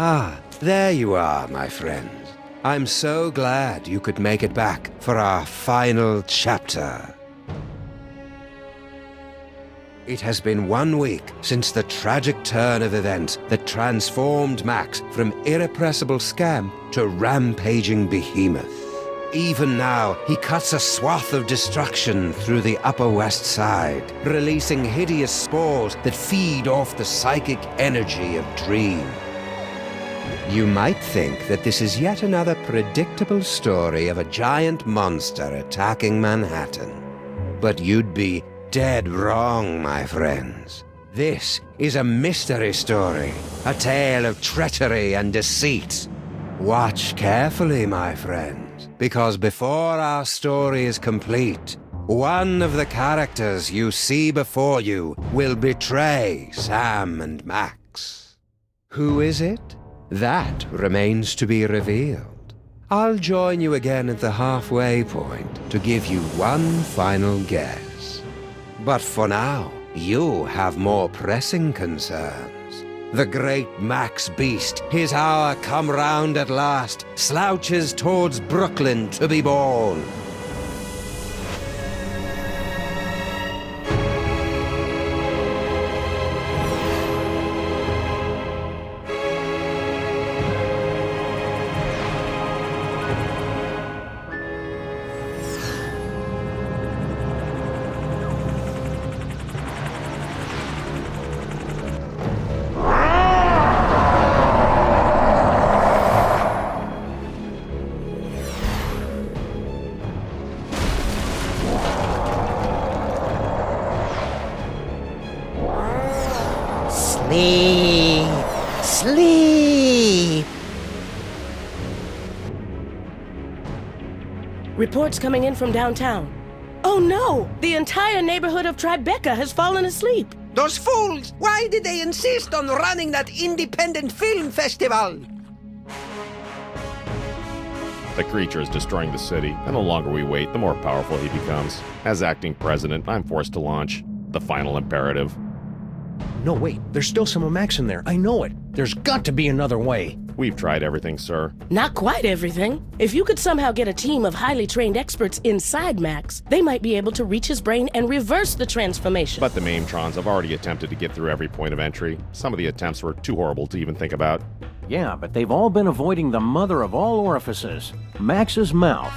Ah, there you are, my friends. I'm so glad you could make it back for our final chapter. It has been 1 week since the tragic turn of events that transformed Max from irrepressible scamp to rampaging behemoth. Even now, he cuts a swath of destruction through the Upper West Side, releasing hideous spores that feed off the psychic energy of Dream. You might think that this is yet another predictable story of a giant monster attacking Manhattan. But you'd be dead wrong, my friends. This is a mystery story, a tale of treachery and deceit. Watch carefully, my friends, because before our story is complete, one of the characters you see before you will betray Sam and Max. Who is it? That remains to be revealed. I'll join you again at the halfway point to give you one final guess. But for now, you have more pressing concerns. The great Max Beast, his hour come round at last, slouches towards Brooklyn to be born. Sleep! Reports coming in from downtown. Oh no! The entire neighborhood of Tribeca has fallen asleep. Those fools! Why did they insist on running that independent film festival? The creature is destroying the city, and the longer we wait, the more powerful he becomes. As acting president, I'm forced to launch the final imperative. No, wait. There's still some of Max in there. I know it. There's got to be another way. We've tried everything, sir. Not quite everything. If you could somehow get a team of highly trained experts inside Max, they might be able to reach his brain and reverse the transformation. But the Maintrons have already attempted to get through every point of entry. Some of the attempts were too horrible to even think about. Yeah, but they've all been avoiding the mother of all orifices, Max's mouth.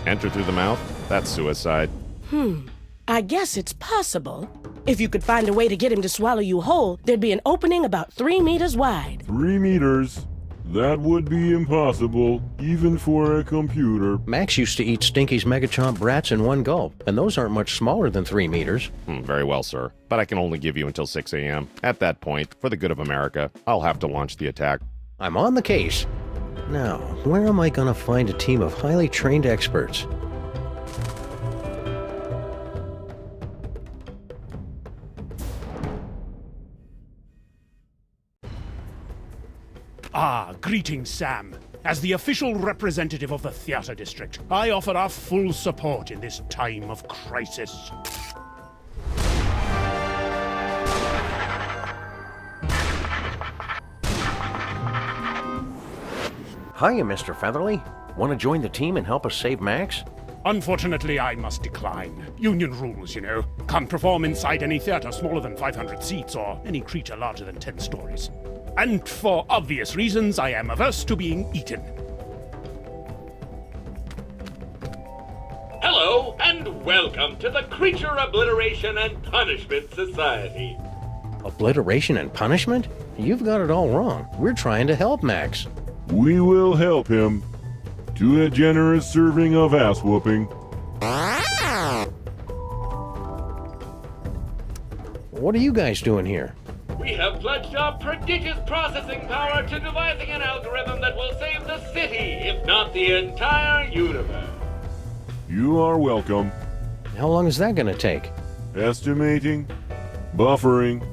Enter through the mouth? That's suicide. I guess it's possible. If you could find a way to get him to swallow you whole, there'd be an opening about 3 meters wide. 3 meters? That would be impossible, even for a computer. Max used to eat Stinky's Megachomp brats in one gulp, and those aren't much smaller than 3 meters. Very well, sir. But I can only give you until 6 a.m. At that point, for the good of America, I'll have to launch the attack. I'm on the case. Now, where am I gonna find a team of highly trained experts? Greetings, Sam. As the official representative of the theater district, I offer our full support in this time of crisis. Hiya, Mr. Featherly. Want to join the team and help us save Max? Unfortunately, I must decline. Union rules, you know. Can't perform inside any theater smaller than 500 seats or any creature larger than 10 stories. And for obvious reasons, I am averse to being eaten. Hello, and welcome to the Creature Obliteration and Punishment Society. Obliteration and punishment? You've got it all wrong. We're trying to help Max. We will help him. To a generous serving of ass-whooping. What are you guys doing here? We have pledged our prodigious processing power to devising an algorithm that will save the city, if not the entire universe. You are welcome. How long is that gonna take? Estimating. Buffering.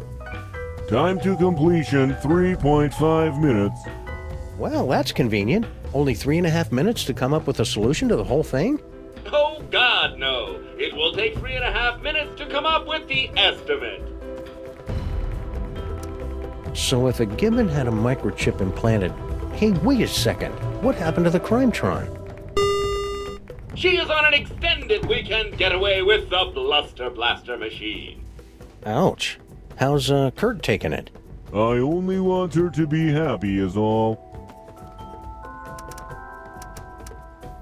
Time to completion 3.5 minutes. Well, that's convenient. Only 3.5 minutes to come up with a solution to the whole thing? Oh, God, no. It will take 3.5 minutes to come up with the estimate. So if a Gibbon had a microchip implanted... Hey, wait a second. What happened to the Crimetron? She is on an extended weekend getaway with the Bluster Blaster machine. Ouch. How's Kurt taking it? I only want her to be happy is all.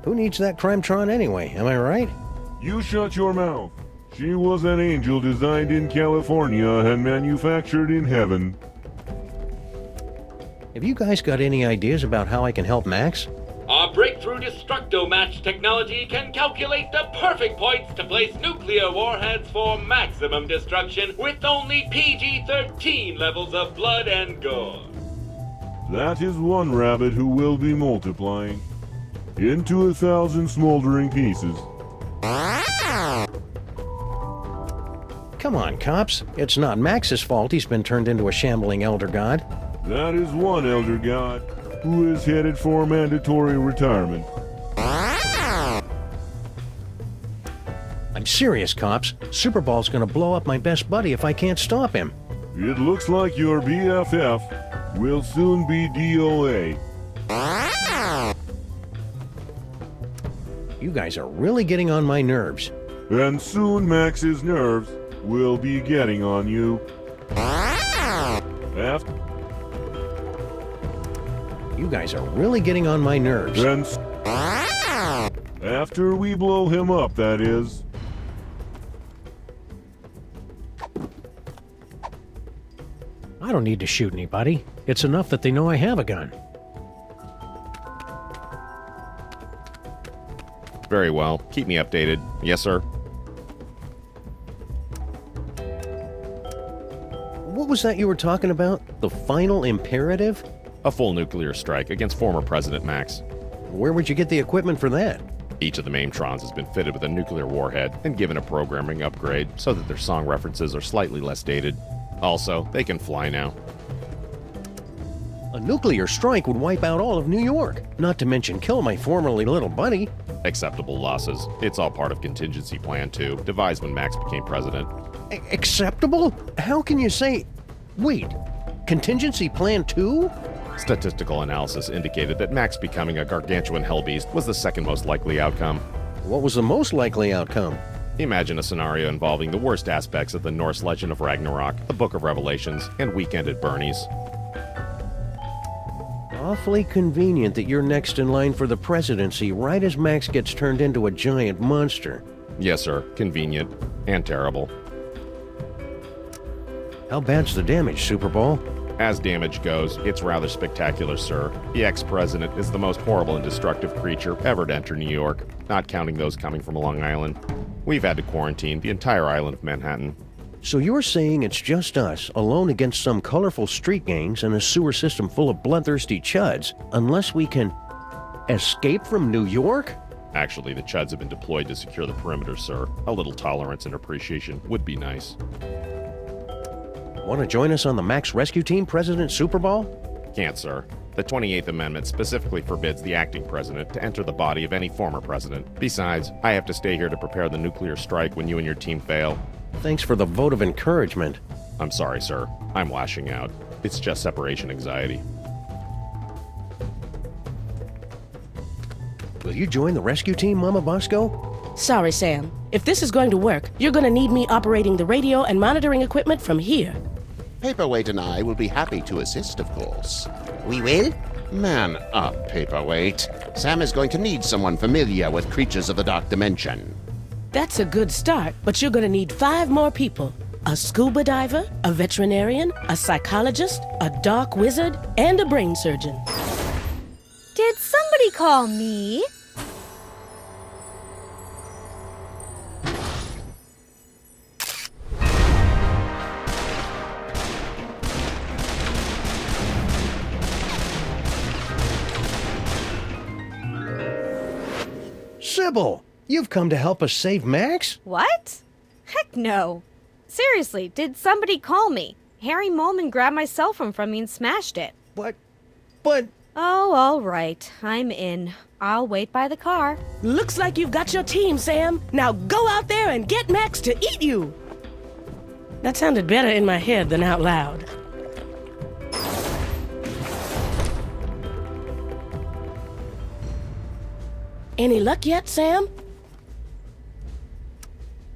Who needs that Crimetron anyway, am I right? You shut your mouth. She was an angel designed in California and manufactured in heaven. Have you guys got any ideas about how I can help Max? Our breakthrough Destructo-Match technology can calculate the perfect points to place nuclear warheads for maximum destruction with only PG-13 levels of blood and gore. That is one rabbit who will be multiplying into 1,000 smoldering pieces. Come on, cops. It's not Max's fault he's been turned into a shambling elder god. That is one elder god who is headed for mandatory retirement. I'm serious, cops. Superball's gonna blow up my best buddy if I can't stop him. It looks like your BFF will soon be DOA. You guys are really getting on my nerves. And soon Max's nerves will be getting on you. After You guys are really getting on my nerves. Then, after we blow him up, that is. I don't need to shoot anybody. It's enough that they know I have a gun. Very well. Keep me updated. Yes, sir. What was that you were talking about? The final imperative? A full nuclear strike against former President Max. Where would you get the equipment for that? Each of the Maintrons has been fitted with a nuclear warhead and given a programming upgrade so that their song references are slightly less dated. Also, they can fly now. A nuclear strike would wipe out all of New York, not to mention kill my formerly little buddy. Acceptable losses. It's all part of contingency plan 2, devised when Max became president. Acceptable? How can you say... Wait, contingency plan 2? Statistical analysis indicated that Max becoming a gargantuan hellbeast was the second most likely outcome. What was the most likely outcome? Imagine a scenario involving the worst aspects of the Norse legend of Ragnarok, the Book of Revelations, and Weekend at Bernie's. Awfully convenient that you're next in line for the presidency right as Max gets turned into a giant monster. Yes, sir. Convenient. And terrible. How bad's the damage, Superball? As damage goes, it's rather spectacular, sir. The ex-president is the most horrible and destructive creature ever to enter New York, not counting those coming from Long Island. We've had to quarantine the entire island of Manhattan. So you're saying it's just us, alone against some colorful street gangs and a sewer system full of bloodthirsty chuds, unless we can... escape from New York? Actually, the chuds have been deployed to secure the perimeter, sir. A little tolerance and appreciation would be nice. Want to join us on the Max Rescue Team, President Superball? Can't, sir. The 28th Amendment specifically forbids the acting president to enter the body of any former president. Besides, I have to stay here to prepare the nuclear strike when you and your team fail. Thanks for the vote of encouragement. I'm sorry, sir. I'm lashing out. It's just separation anxiety. Will you join the rescue team, Mama Bosco? Sorry, Sam. If this is going to work, you're going to need me operating the radio and monitoring equipment from here. Paperweight and I will be happy to assist, of course. We will? Man up, Paperweight. Sam is going to need someone familiar with creatures of the dark dimension. That's a good start, but you're going to need 5 more people. A scuba diver, a veterinarian, a psychologist, a dark wizard, and a brain surgeon. Did somebody call me? Sybil, you've come to help us save Max? What? Heck no. Seriously, did somebody call me? Harry Molman grabbed my cell phone from me and smashed it. But... Oh, all right. I'm in. I'll wait by the car. Looks like you've got your team, Sam. Now go out there and get Max to eat you. That sounded better in my head than out loud. Any luck yet, Sam?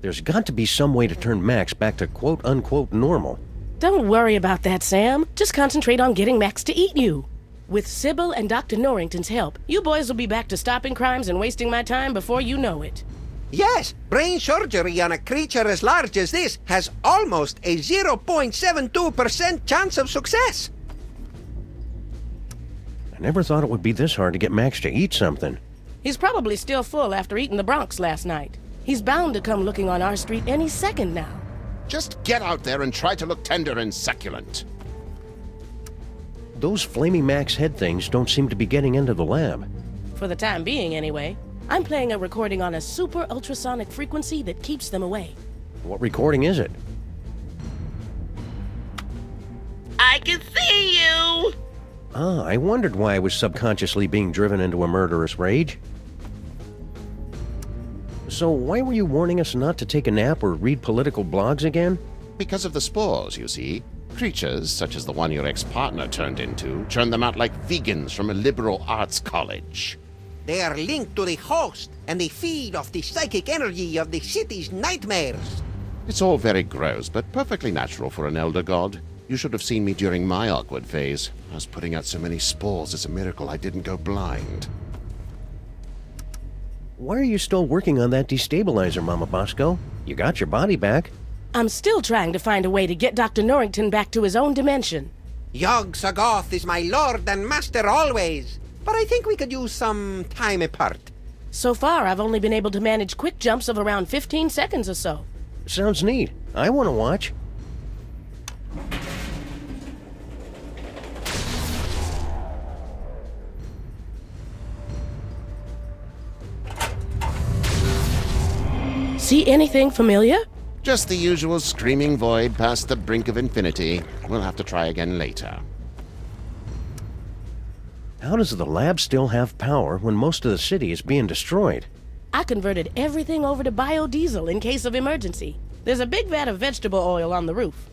There's got to be some way to turn Max back to quote-unquote normal. Don't worry about that, Sam. Just concentrate on getting Max to eat you. With Sybil and Dr. Norrington's help, you boys will be back to stopping crimes and wasting my time before you know it. Yes, brain surgery on a creature as large as this has almost a 0.72% chance of success. I never thought it would be this hard to get Max to eat something. He's probably still full after eating the Bronx last night. He's bound to come looking on our street any second now. Just get out there and try to look tender and succulent. Those flaming Max head things don't seem to be getting into the lab. For the time being, anyway. I'm playing a recording on a super ultrasonic frequency that keeps them away. What recording is it? I can see you! Ah, I wondered why I was subconsciously being driven into a murderous rage. So why were you warning us not to take a nap or read political blogs again? Because of the spores, you see. Creatures, such as the one your ex-partner turned into, churn them out like vegans from a liberal arts college. They are linked to the host, and they feed off the psychic energy of the city's nightmares. It's all very gross, but perfectly natural for an elder god. You should have seen me during my awkward phase. I was putting out so many spores, it's a miracle I didn't go blind. Why are you still working on that destabilizer, Mama Bosco? You got your body back. I'm still trying to find a way to get Dr. Norrington back to his own dimension. Yog Sagoth is my lord and master always, but I think we could use some time apart. So far, I've only been able to manage quick jumps of around 15 seconds or so. Sounds neat. I want to watch. See anything familiar? Just the usual screaming void past the brink of infinity. We'll have to try again later. How does the lab still have power when most of the city is being destroyed? I converted everything over to biodiesel in case of emergency. There's a big vat of vegetable oil on the roof.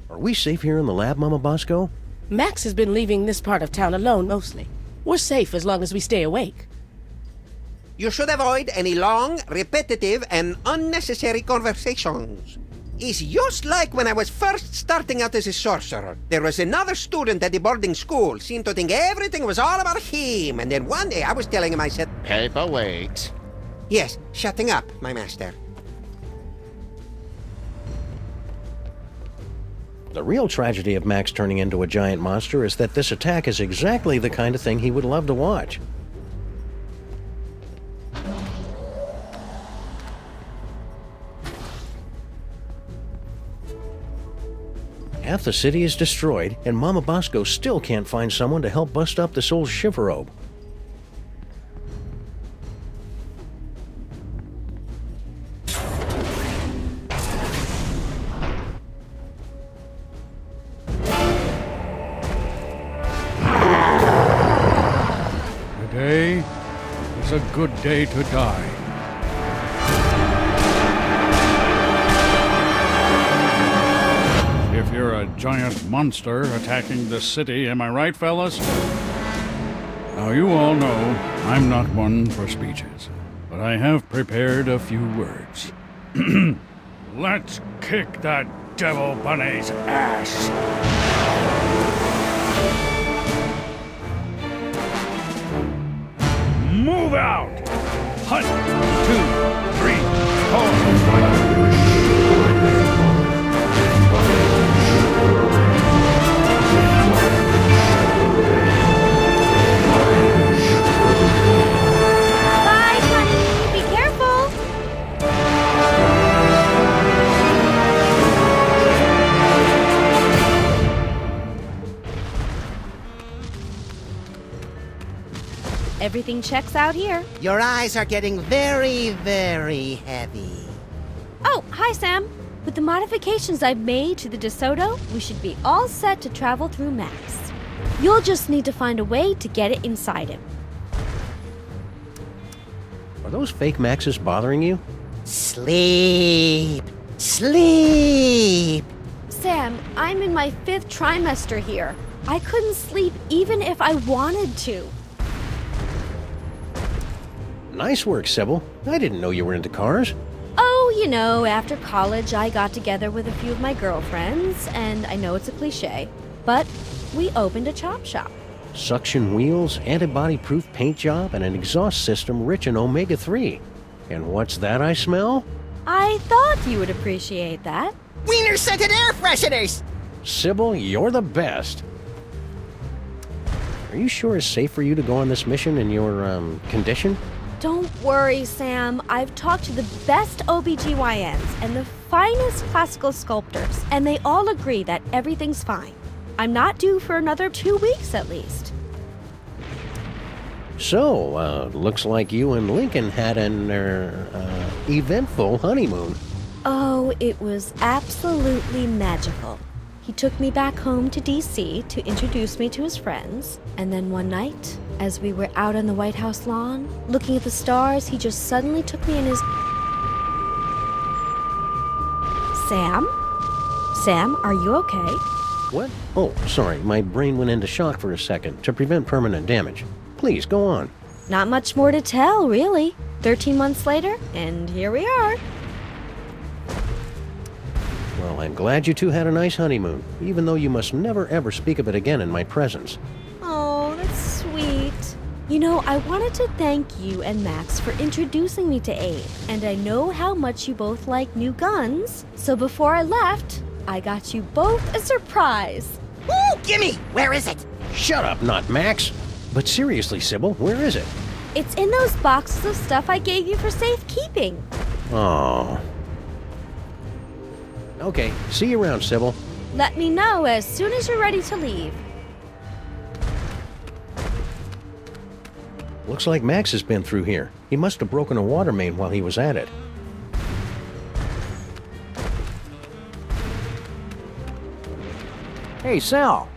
Are we safe here in the lab, Mama Bosco? Max has been leaving this part of town alone mostly. We're safe as long as we stay awake. You should avoid any long, repetitive, and unnecessary conversations. It's just like when I was first starting out as a sorcerer. There was another student at the boarding school, seemed to think everything was all about him, and then one day I was telling him, I said, Paperweight. Yes, shutting up, my master. The real tragedy of Max turning into a giant monster is that this attack is exactly the kind of thing he would love to watch. Half the city is destroyed, and Mama Bosco still can't find someone to help bust up this old shiverobe. Today is a good day to die. If you're a giant monster attacking the city, am I right, fellas? Now, you all know I'm not one for speeches, but I have prepared a few words. Let's kick that devil bunny's ass! Move out! 1, 2, 3, 4. Bye, honey. Be careful. Everything checks out here. Your eyes are getting very, very heavy. Oh, hi, Sam. With the modifications I've made to the DeSoto, we should be all set to travel through Max. You'll just need to find a way to get it inside him. Are those fake Maxes bothering you? Sleep. Sleep. Sam, I'm in my 5th trimester here. I couldn't sleep even if I wanted to. Nice work, Sybil. I didn't know you were into cars. Oh, you know, after college, I got together with a few of my girlfriends, and I know it's a cliche, but we opened a chop shop. Suction wheels, antibody-proof paint job, and an exhaust system rich in omega-3. And what's that I smell? I thought you would appreciate that. Wiener-scented air fresheners! Sybil, you're the best. Are you sure it's safe for you to go on this mission in your, condition? Don't worry, Sam. I've talked to the best OBGYNs and the finest classical sculptors, and they all agree that everything's fine. I'm not due for another 2 weeks at least. So, looks like you and Lincoln had an, eventful honeymoon. Oh, it was absolutely magical. He took me back home to D.C. to introduce me to his friends, and then one night, as we were out on the White House lawn, looking at the stars, he just suddenly took me in his... Sam? Sam, are you okay? What? Oh, sorry, my brain went into shock for a second to prevent permanent damage. Please, go on. Not much more to tell, really. 13 months later, and here we are. Well, I'm glad you two had a nice honeymoon, even though you must never ever speak of it again in my presence. Oh, that's sweet. You know, I wanted to thank you and Max for introducing me to Abe, and I know how much you both like new guns, so before I left, I got you both a surprise. Ooh, gimme! Where is it? Shut up, not Max. But seriously, Sybil, where is it? It's in those boxes of stuff I gave you for safekeeping. Oh. Okay, see you around, Sybil. Let me know as soon as you're ready to leave. Looks like Max has been through here. He must have broken a water main while he was at it. Hey, Sal.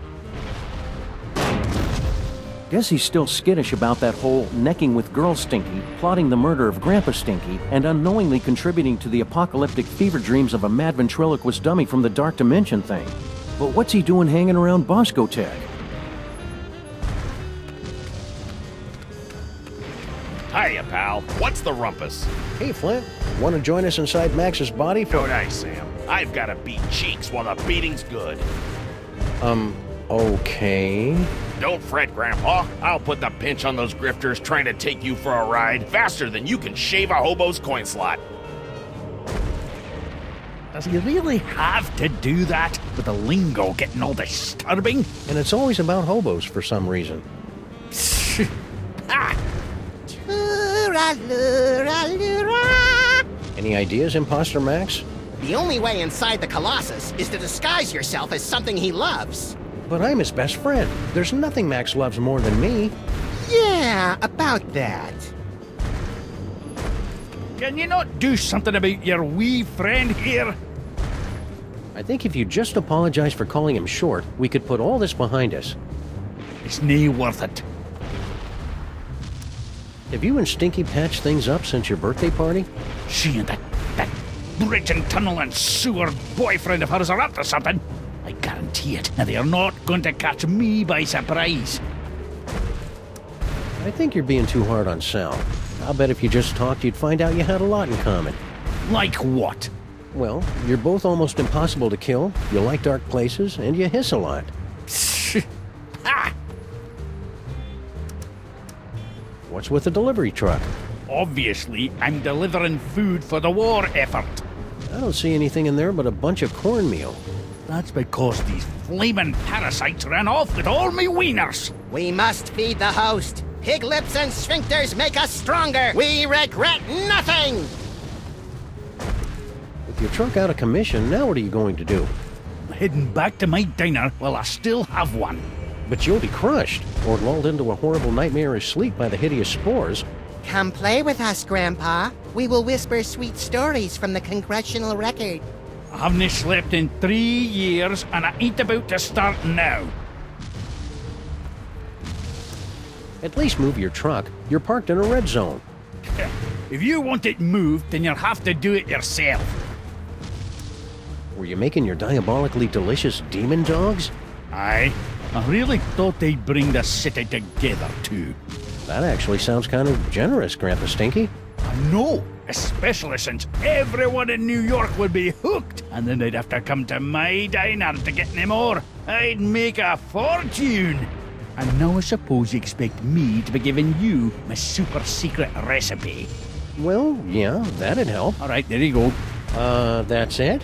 Guess he's still skittish about that whole necking with Girl Stinky, plotting the murder of Grandpa Stinky, and unknowingly contributing to the apocalyptic fever dreams of a mad ventriloquist dummy from the Dark Dimension thing. But what's he doing hanging around Bosco Tech? Hiya, pal. What's the rumpus? Hey, Flint. Want to join us inside Max's body for... No dice, Sam. I've got to beat cheeks while the beating's good. Okay. Don't fret, Grandpa. I'll put the pinch on those grifters trying to take you for a ride faster than you can shave a hobo's coin slot. Does he really have to do that? With the lingo getting all disturbing? And it's always about hobos for some reason. Ah! Any ideas, Imposter Max? The only way inside the Colossus is to disguise yourself as something he loves. But I'm his best friend. There's nothing Max loves more than me. Yeah, about that. Can you not do something about your wee friend here? I think if you just apologize for calling him short, we could put all this behind us. It's nae worth it. Have you and Stinky patched things up since your birthday party? She and that bridge and tunnel and sewer boyfriend of hers are up to something. I guarantee it. Now they are not going to catch me by surprise. I think you're being too hard on Sal. I'll bet if you just talked, you'd find out you had a lot in common. Like what? Well, you're both almost impossible to kill, you like dark places, and you hiss a lot. Ha! What's with the delivery truck? Obviously, I'm delivering food for the war effort. I don't see anything in there but a bunch of cornmeal. That's because these flaming parasites ran off with all me wieners. We must feed the host. Pig lips and sphincters make us stronger. We regret nothing. With your truck out of commission, now what are you going to do? I'm heading back to my diner while I still have one. But you'll be crushed, or lulled into a horrible nightmarish sleep by the hideous spores. Come play with us, Grandpa. We will whisper sweet stories from the congressional record. I haven't slept in 3 years, and I ain't about to start now. At least move your truck. You're parked in a red zone. If you want it moved, then you'll have to do it yourself. Were you making your diabolically delicious demon dogs? Aye. I really thought they'd bring the city together, too. That actually sounds kind of generous, Grandpa Stinky. No, especially since everyone in New York would be hooked, and then they'd have to come to my diner to get any more. I'd make a fortune. And now I suppose you expect me to be giving you my super secret recipe. Well, yeah, that'd help. All right, there you go. That's it?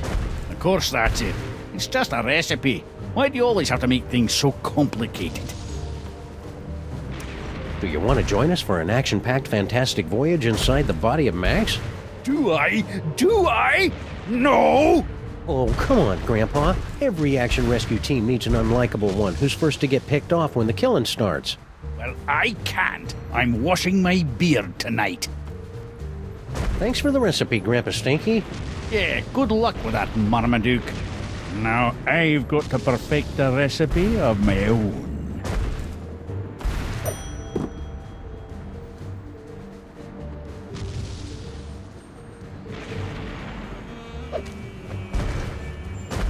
Of course that's it. It's just a recipe. Why do you always have to make things so complicated? Do you want to join us for an action-packed fantastic voyage inside the body of Max? Do I? Do I? No! Oh, come on, Grandpa. Every action rescue team needs an unlikable one who's first to get picked off when the killing starts. Well, I can't. I'm washing my beard tonight. Thanks for the recipe, Grandpa Stinky. Yeah, good luck with that, Marmaduke. Now I've got to perfect a recipe of my own.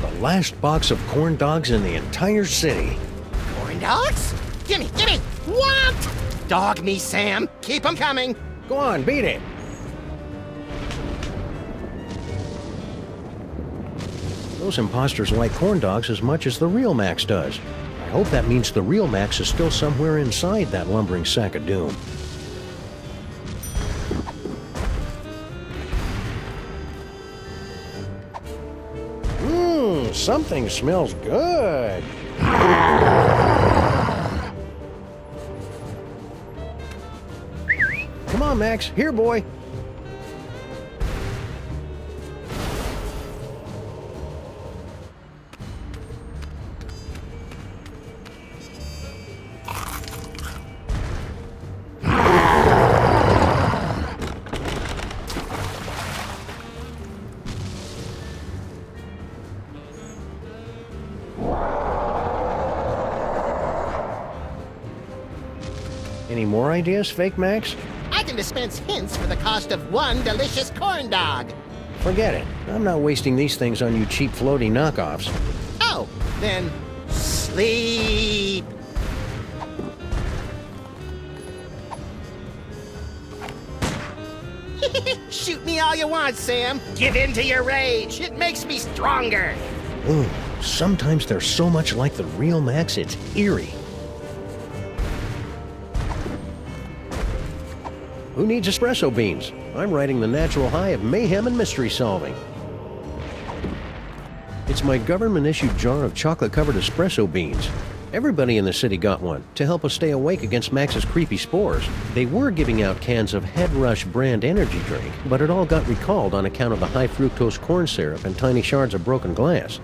The last box of corn dogs in the entire city. Corn dogs? Gimme, gimme! What? Dog me, Sam. Keep 'em coming. Go on, beat it. Those imposters like corn dogs as much as the real Max does. I hope that means the real Max is still somewhere inside that lumbering sack of doom. Something smells good. Come on, Max. Here, boy. Any more ideas, Fake Max? I can dispense hints for the cost of one delicious corn dog. Forget it. I'm not wasting these things on you cheap floaty knockoffs. Oh, then sleep. Shoot me all you want, Sam. Give in to your rage. It makes me stronger. Ooh, sometimes they're so much like the real Max, it's eerie. Who needs espresso beans? I'm riding the natural high of mayhem and mystery solving. It's my government-issued jar of chocolate-covered espresso beans. Everybody in the city got one to help us stay awake against Max's creepy spores. They were giving out cans of Head Rush brand energy drink, but it all got recalled on account of the high fructose corn syrup and tiny shards of broken glass.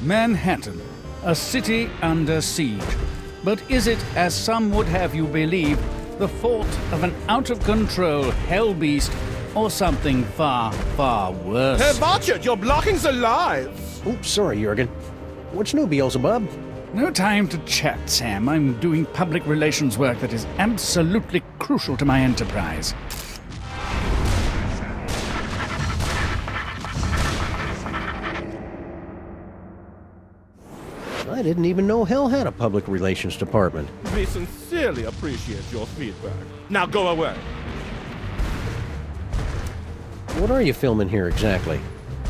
Manhattan, a city under siege. But is it, as some would have you believe, the fault of an out-of-control hell beast, or something far, far worse? Herr Barchett, you're blocking the lights! Oops, sorry, Jurgen. What's new, Beelzebub? No time to chat, Sam. I'm doing public relations work that is absolutely crucial to my enterprise. I didn't even know hell had a public relations department. We sincerely appreciate your feedback. Now go away. What are you filming here exactly?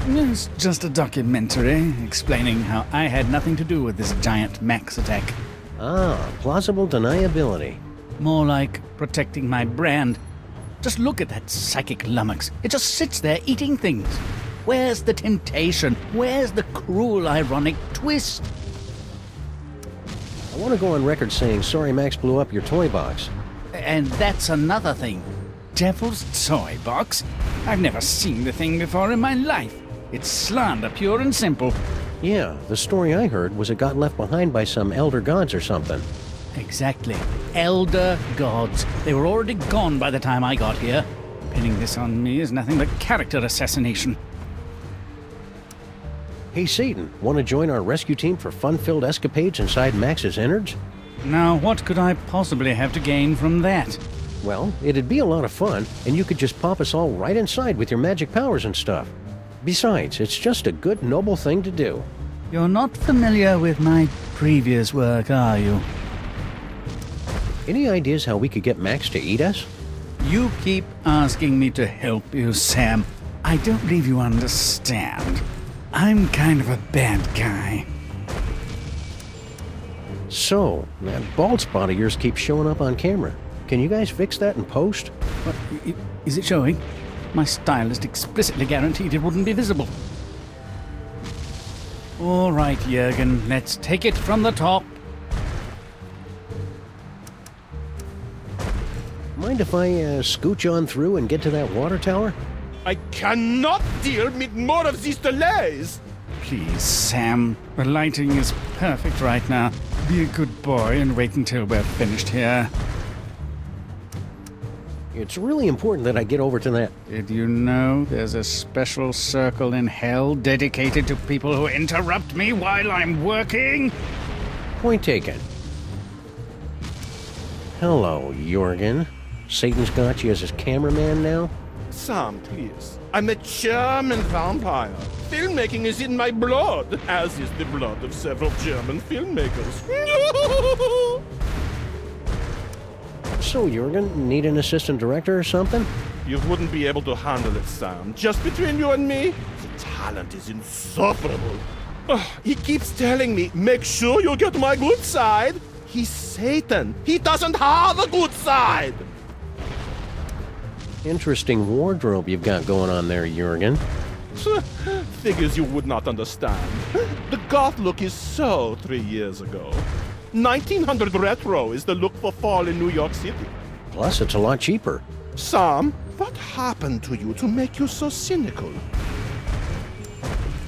It's just a documentary explaining how I had nothing to do with this giant Max attack. Ah, plausible deniability. More like protecting my brand. Just look at that psychic lummox. It just sits there eating things. Where's the temptation? Where's the cruel, ironic twist? I want to go on record saying sorry Max blew up your Toybox. And that's another thing. Devil's Toybox? I've never seen the thing before in my life. It's slander, pure and simple. Yeah, the story I heard was it got left behind by some elder gods or something. Exactly. Elder gods. They were already gone by the time I got here. Pinning this on me is nothing but character assassination. Hey, Satan, want to join our rescue team for fun-filled escapades inside Max's innards? Now, what could I possibly have to gain from that? Well, it'd be a lot of fun, and you could just pop us all right inside with your magic powers and stuff. Besides, it's just a good, noble thing to do. You're not familiar with my previous work, are you? Any ideas how we could get Max to eat us? You keep asking me to help you, Sam. I don't believe you understand. I'm kind of a bad guy. So, that bald spot of yours keeps showing up on camera. Can you guys fix that in post? What, is it showing? My stylist explicitly guaranteed it wouldn't be visible. All right, Jürgen, let's take it from the top. Mind if I scooch on through and get to that water tower? I cannot deal with more of these delays. Please, Sam. The lighting is perfect right now. Be a good boy and wait until we're finished here. It's really important that I get over to that. Did you know there's a special circle in hell dedicated to people who interrupt me while I'm working? Point taken. Hello, Jürgen. Satan's got you as his cameraman now? Sam, please. I'm a German vampire. Filmmaking is in my blood, as is the blood of several German filmmakers. So, Jürgen, need an assistant director or something? You wouldn't be able to handle it, Sam. Just between you and me, the talent is insufferable. He keeps telling me, make sure you get my good side. He's Satan. He doesn't have a good side. Interesting wardrobe you've got going on there, Jürgen. Figures you would not understand. The goth look is so 3 years ago. 1900 retro is the look for fall in New York City. Plus, it's a lot cheaper. Sam, what happened to you to make you so cynical?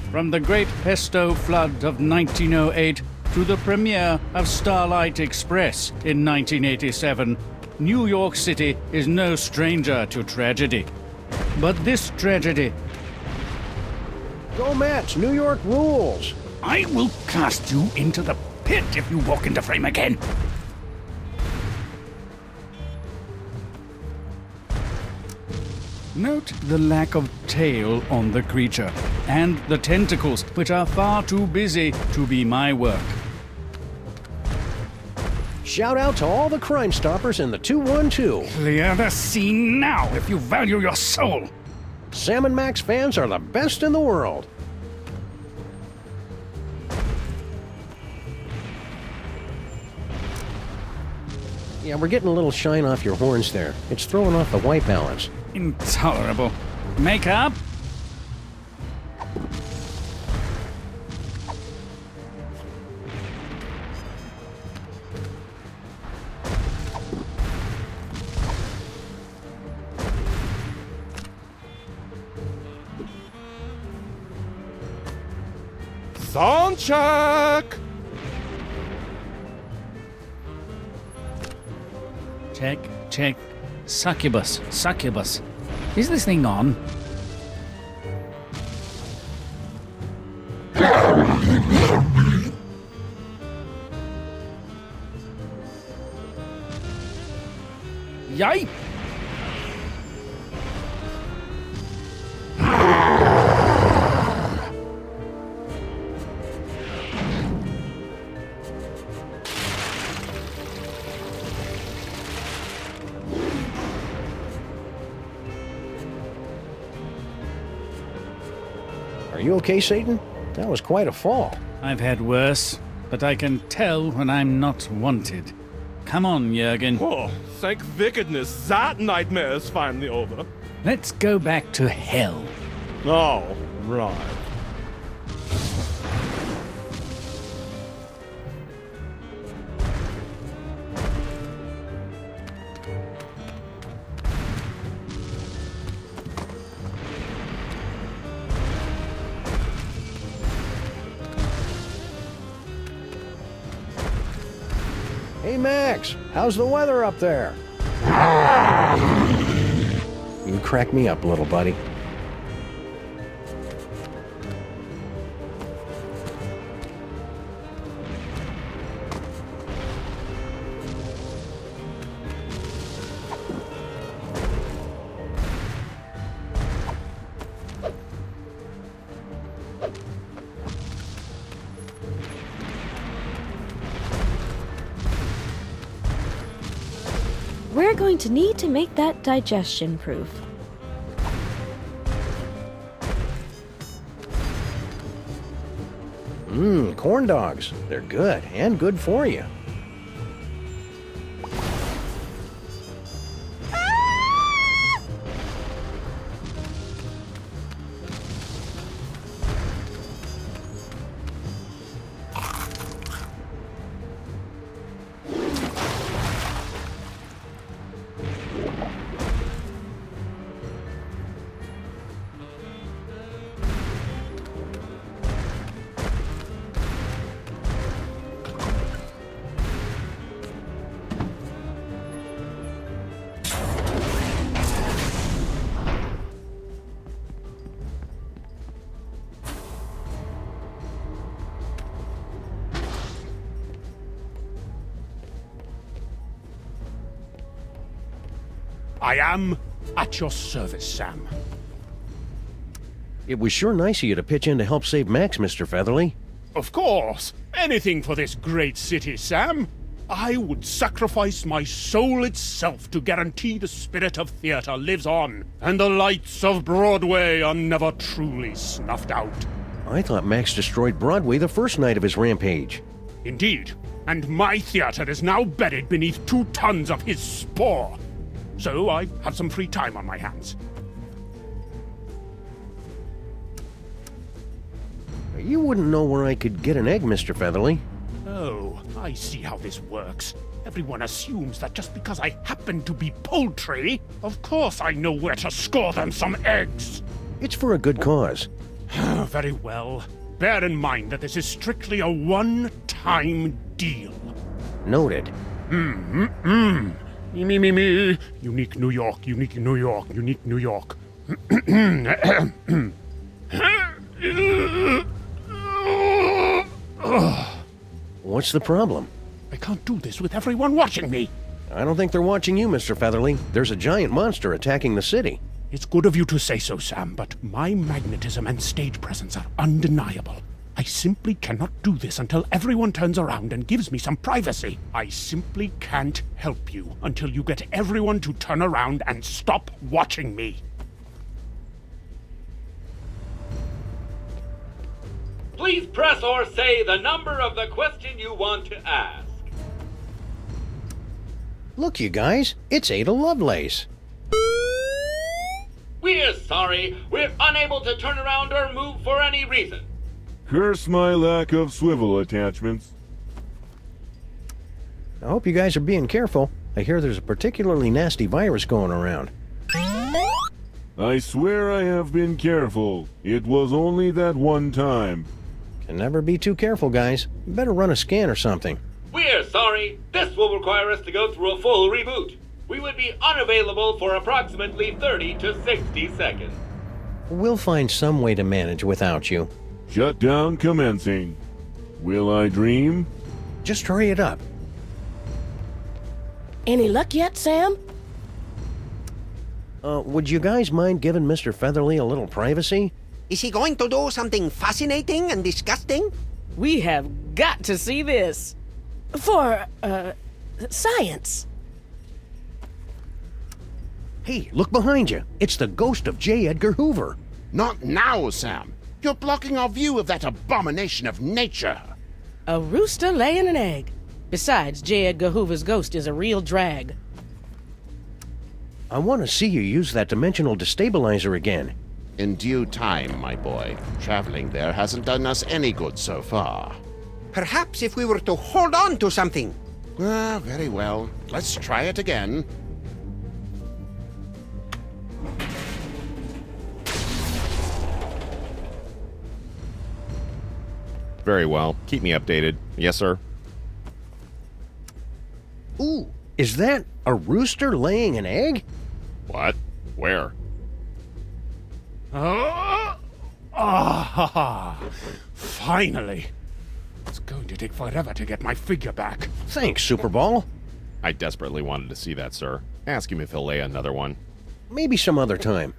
From the great pesto flood of 1908 to the premiere of Starlight Express in 1987, New York City is no stranger to tragedy. But this tragedy... Go Mets! New York rules! I will cast you into the pit if you walk into frame again. Note the lack of tail on the creature, and the tentacles, which are far too busy to be my work. Shout out to all the Crime Stoppers in the 212. Clear the scene now if you value your soul. Sam and Max fans are the best in the world. Yeah, we're getting a little shine off your horns there. It's throwing off the white balance. Intolerable. Makeup? Sound check! Check. Succubus. Is this thing on? Yipe! Are you okay, Satan? That was quite a fall. I've had worse, but I can tell when I'm not wanted. Come on, Jürgen. Oh, thank wickedness, that nightmare is finally over. Let's go back to hell. Oh, right. Hey, Max, how's the weather up there? You crack me up, little buddy. We're going to need to make that digestion proof. Corn dogs. They're good, and good for you. I am at your service, Sam. It was sure nice of you to pitch in to help save Max, Mr. Featherly. Of course. Anything for this great city, Sam. I would sacrifice my soul itself to guarantee the spirit of theater lives on, and the lights of Broadway are never truly snuffed out. I thought Max destroyed Broadway the first night of his rampage. Indeed. And my theater is now buried beneath 2 tons of his spore. So I have some free time on my hands. You wouldn't know where I could get an egg, Mr. Featherly. Oh, I see how this works. Everyone assumes that just because I happen to be poultry, of course I know where to score them some eggs. It's for a good cause. Very well. Bear in mind that this is strictly a one-time deal. Noted. Me. Unique New York, unique New York, unique New York. What's the problem? I can't do this with everyone watching me. I don't think they're watching you, Mr. Featherly. There's a giant monster attacking the city. It's good of you to say so, Sam, but my magnetism and stage presence are undeniable. I simply cannot do this until everyone turns around and gives me some privacy. I simply can't help you until you get everyone to turn around and stop watching me. Please press or say the number of the question you want to ask. Look, you guys, it's Ada Lovelace. We're sorry. We're unable to turn around or move for any reason. Curse my lack of swivel attachments. I hope you guys are being careful. I hear there's a particularly nasty virus going around. I swear I have been careful. It was only that one time. Can never be too careful, guys. You better run a scan or something. We're sorry. This will require us to go through a full reboot. We would be unavailable for approximately 30 to 60 seconds. We'll find some way to manage without you. Shutdown commencing. Will I dream? Just hurry it up. Any luck yet, Sam? Would you guys mind giving Mr. Featherly a little privacy? Is he going to do something fascinating and disgusting? We have got to see this. For, science. Hey, look behind you. It's the ghost of J. Edgar Hoover. Not now, Sam. You're blocking our view of that abomination of nature. A rooster laying an egg. Besides, J. Edgar Hoover's ghost is a real drag. I want to see you use that dimensional destabilizer again. In due time, my boy. Traveling there hasn't done us any good so far. Perhaps if we were to hold on to something. Very well. Let's try it again. Very well. Keep me updated. Yes, sir. Ooh, is that a rooster laying an egg? What? Where? Finally. It's going to take forever to get my figure back. Thanks, Superball. I desperately wanted to see that, sir. Ask him if he'll lay another one. Maybe some other time.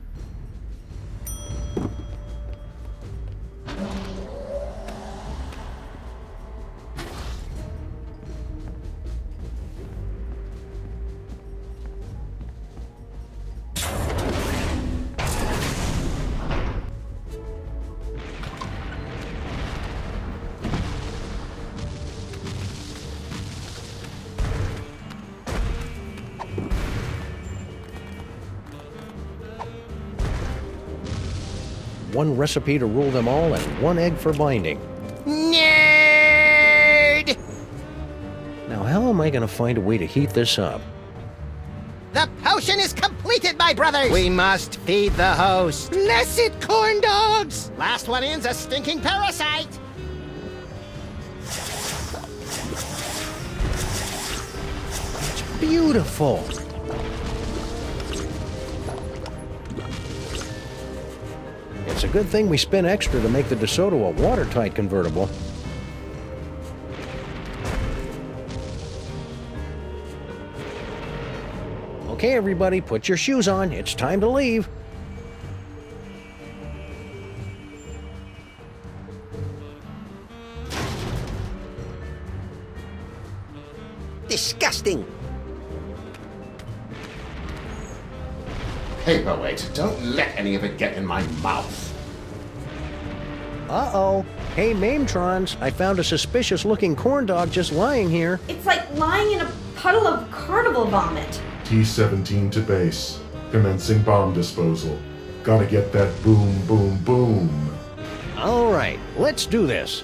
one recipe to rule them all and one egg for binding. Nerd! Now, how am I going to find a way to heat this up? The potion is completed, my brothers! We must feed the host. Blessed corn dogs! Last one in's a stinking parasite! Beautiful! It's a good thing we spent extra to make the DeSoto a watertight convertible. Okay, everybody, put your shoes on. It's time to leave. Disgusting! Paperweight, don't let any of it get in my mouth. Uh-oh. Hey, Mametrons, I found a suspicious-looking corn dog just lying here. It's like lying in a puddle of carnival vomit. T-17 to base. Commencing bomb disposal. Gotta get that boom, boom, boom. All right, let's do this.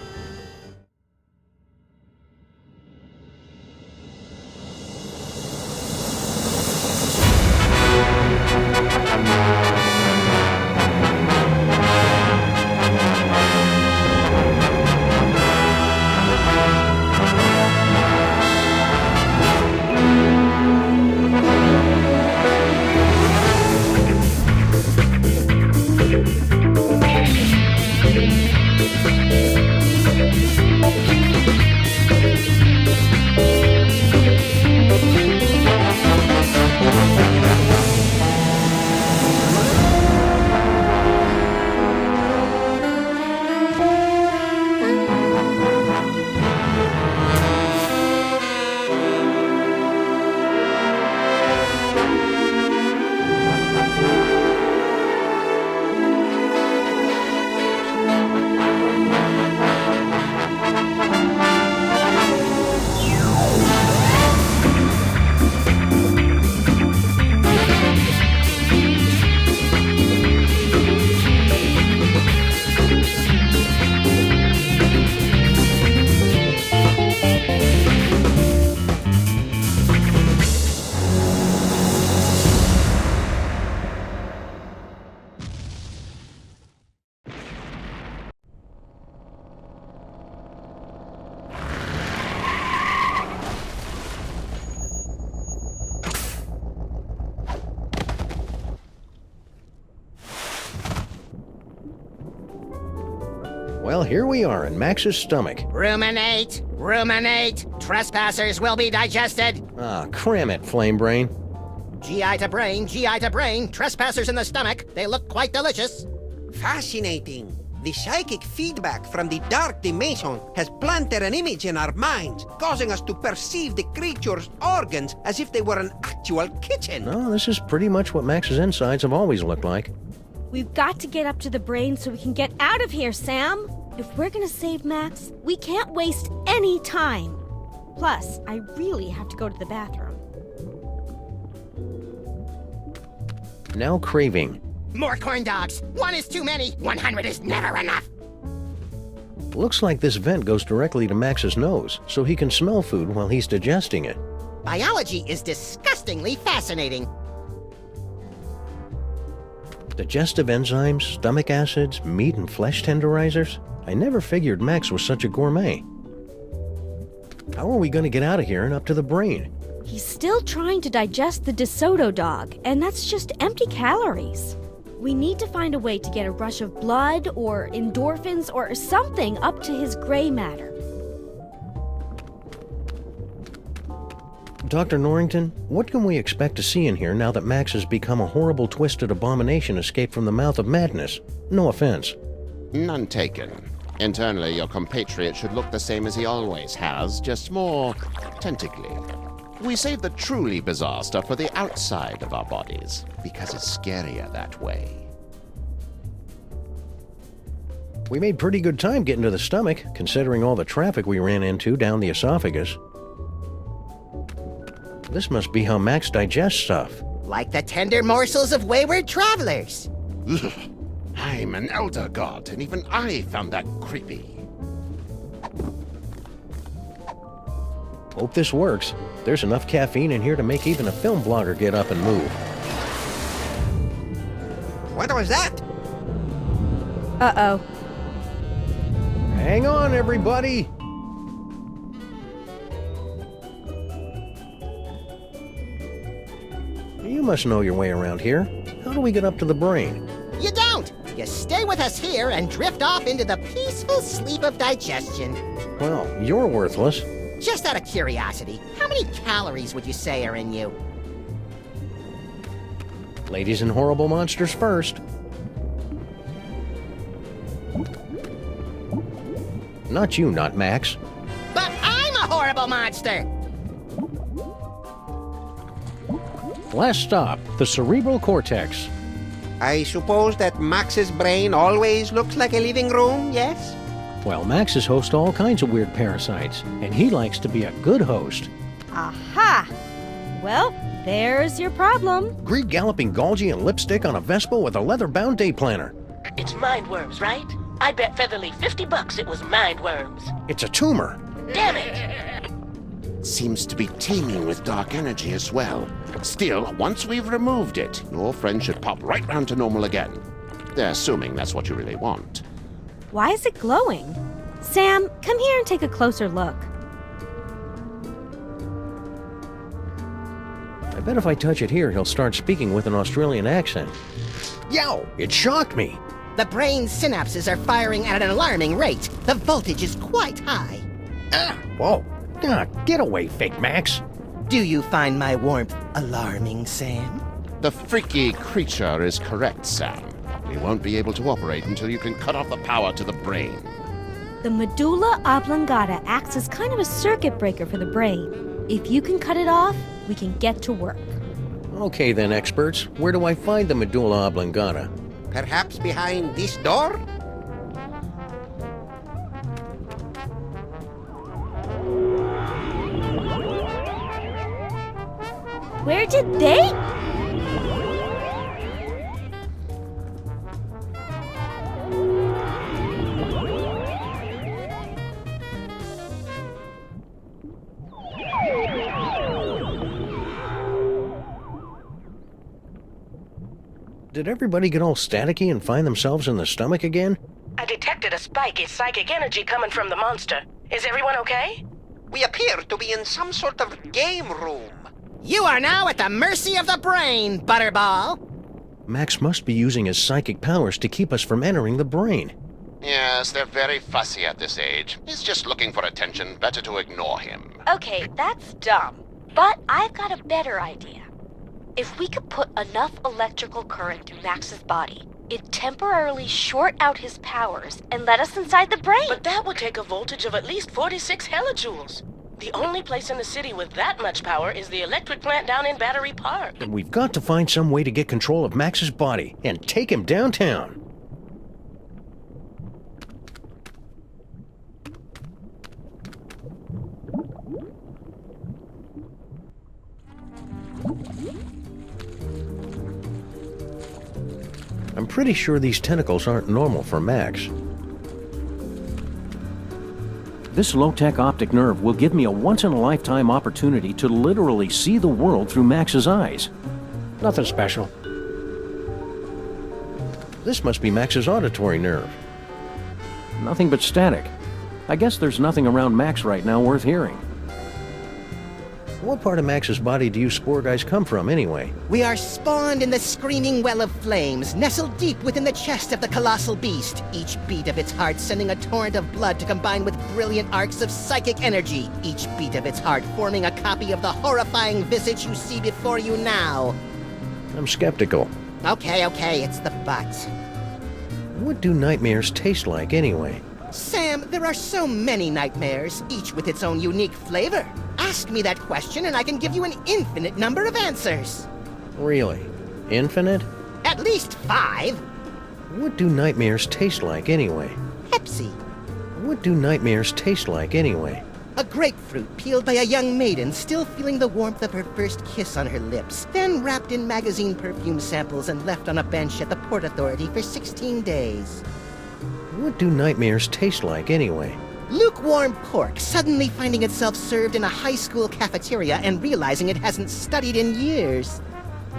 Well, here we are in Max's stomach. Ruminate! Ruminate! Trespassers will be digested! Ah, cram it, Flame Brain. GI to brain, GI to brain. Trespassers in the stomach. They look quite delicious. Fascinating. The psychic feedback from the dark dimension has planted an image in our minds, causing us to perceive the creature's organs as if they were an actual kitchen. No, this is pretty much what Max's insides have always looked like. We've got to get up to the brain so we can get out of here, Sam. If we're gonna save Max, we can't waste any time. Plus, I really have to go to the bathroom. Now craving. More corn dogs. One is too many. 100 is never enough. Looks like this vent goes directly to Max's nose, so he can smell food while he's digesting it. Biology is disgustingly fascinating. Digestive enzymes, stomach acids, meat and flesh tenderizers. I never figured Max was such a gourmet. How are we going to get out of here and up to the brain? He's still trying to digest the DeSoto dog, and that's just empty calories. We need to find a way to get a rush of blood or endorphins or something up to his gray matter. Dr. Norrington, what can we expect to see in here now that Max has become a horrible, twisted abomination escaped from the mouth of madness? No offense. None taken. Internally, your compatriot should look the same as he always has, just more tentacly. We save the truly bizarre stuff for the outside of our bodies, because it's scarier that way. We made pretty good time getting to the stomach, considering all the traffic we ran into down the esophagus. This must be how Max digests stuff. Like the tender morsels of wayward travelers. I'm an elder god, and even I found that creepy. Hope this works. There's enough caffeine in here to make even a film blogger get up and move. What was that? Uh-oh. Hang on, everybody! You must know your way around here. How do we get up to the brain? You don't! You stay with us here and drift off into the peaceful sleep of digestion. Well, you're worthless. Just out of curiosity, how many calories would you say are in you? Ladies and horrible monsters first. Not you, not Max. But I'm a horrible monster! Last stop, the cerebral cortex. I suppose that Max's brain always looks like a living room, yes? Well, Maxes host all kinds of weird parasites, and he likes to be a good host. Aha! Well, there's your problem. Greed galloping Golgi and lipstick on a Vespa with a leather-bound day planner. It's mind worms, right? I bet Featherly $50 it was mind worms. It's a tumor. Damn it! Seems to be teeming with dark energy as well. Still, once we've removed it, your friend should pop right round to normal again. They're assuming that's what you really want. Why is it glowing? Sam, come here and take a closer look. I bet if I touch it here, he'll start speaking with an Australian accent. Yow! It shocked me! The brain's synapses are firing at an alarming rate. The voltage is quite high. Ah! Whoa! Ah, get away, fake Max! Do you find my warmth alarming, Sam? The freaky creature is correct, Sam. We won't be able to operate until you can cut off the power to the brain. The medulla oblongata acts as kind of a circuit breaker for the brain. If you can cut it off, we can get to work. Okay then, experts. Where do I find the medulla oblongata? Perhaps behind this door? Where did they? Did everybody get all staticky and find themselves in the stomach again? I detected a spike in psychic energy coming from the monster. Is everyone okay? We appear to be in some sort of game room. You are now at the mercy of the brain, Butterball. Max must be using his psychic powers to keep us from entering the brain. Yes, they're very fussy at this age. He's just looking for attention. Better to ignore him. Okay, that's dumb. But I've got a better idea. If we could put enough electrical current through Max's body, it'd temporarily short out his powers and let us inside the brain. But that would take a voltage of at least 46 hellijoules. The only place in the city with that much power is the electric plant down in Battery Park. And we've got to find some way to get control of Max's body and take him downtown. I'm pretty sure these tentacles aren't normal for Max. This low-tech optic nerve will give me a once-in-a-lifetime opportunity to literally see the world through Max's eyes. Nothing special. This must be Max's auditory nerve. Nothing but static. I guess there's nothing around Max right now worth hearing. What part of Max's body do you spore guys come from, anyway? We are spawned in the screaming well of flames, nestled deep within the chest of the colossal beast, each beat of its heart sending a torrent of blood to combine with brilliant arcs of psychic energy, each beat of its heart forming a copy of the horrifying visage you see before you now. I'm skeptical. Okay, it's the but. What do nightmares taste like, anyway? Sam, there are so many nightmares, each with its own unique flavor. Ask me that question and I can give you an infinite number of answers. Really? Infinite? At least 5. What do nightmares taste like, anyway? Pepsi. What do nightmares taste like, anyway? A grapefruit peeled by a young maiden still feeling the warmth of her first kiss on her lips, then wrapped in magazine perfume samples and left on a bench at the Port Authority for 16 days. What do nightmares taste like anyway? Lukewarm pork suddenly finding itself served in a high school cafeteria and realizing it hasn't studied in years.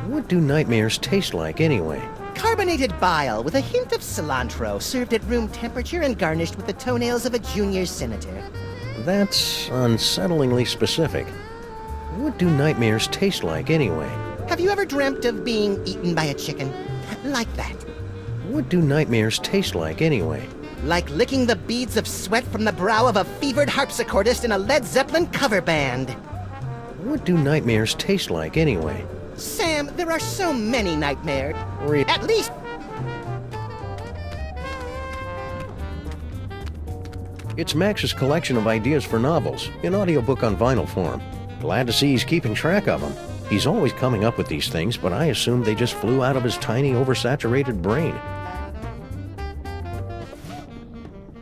What do nightmares taste like anyway? Carbonated bile with a hint of cilantro served at room temperature and garnished with the toenails of a junior senator. That's unsettlingly specific. What do nightmares taste like anyway? Have you ever dreamt of being eaten by a chicken? Like that. What do nightmares taste like anyway? Like licking the beads of sweat from the brow of a fevered harpsichordist in a Led Zeppelin cover band. What do nightmares taste like anyway? Sam, there are so many nightmares. At least... It's Max's collection of ideas for novels, in audiobook on vinyl form. Glad to see he's keeping track of them. He's always coming up with these things, but I assumed they just flew out of his tiny, oversaturated brain.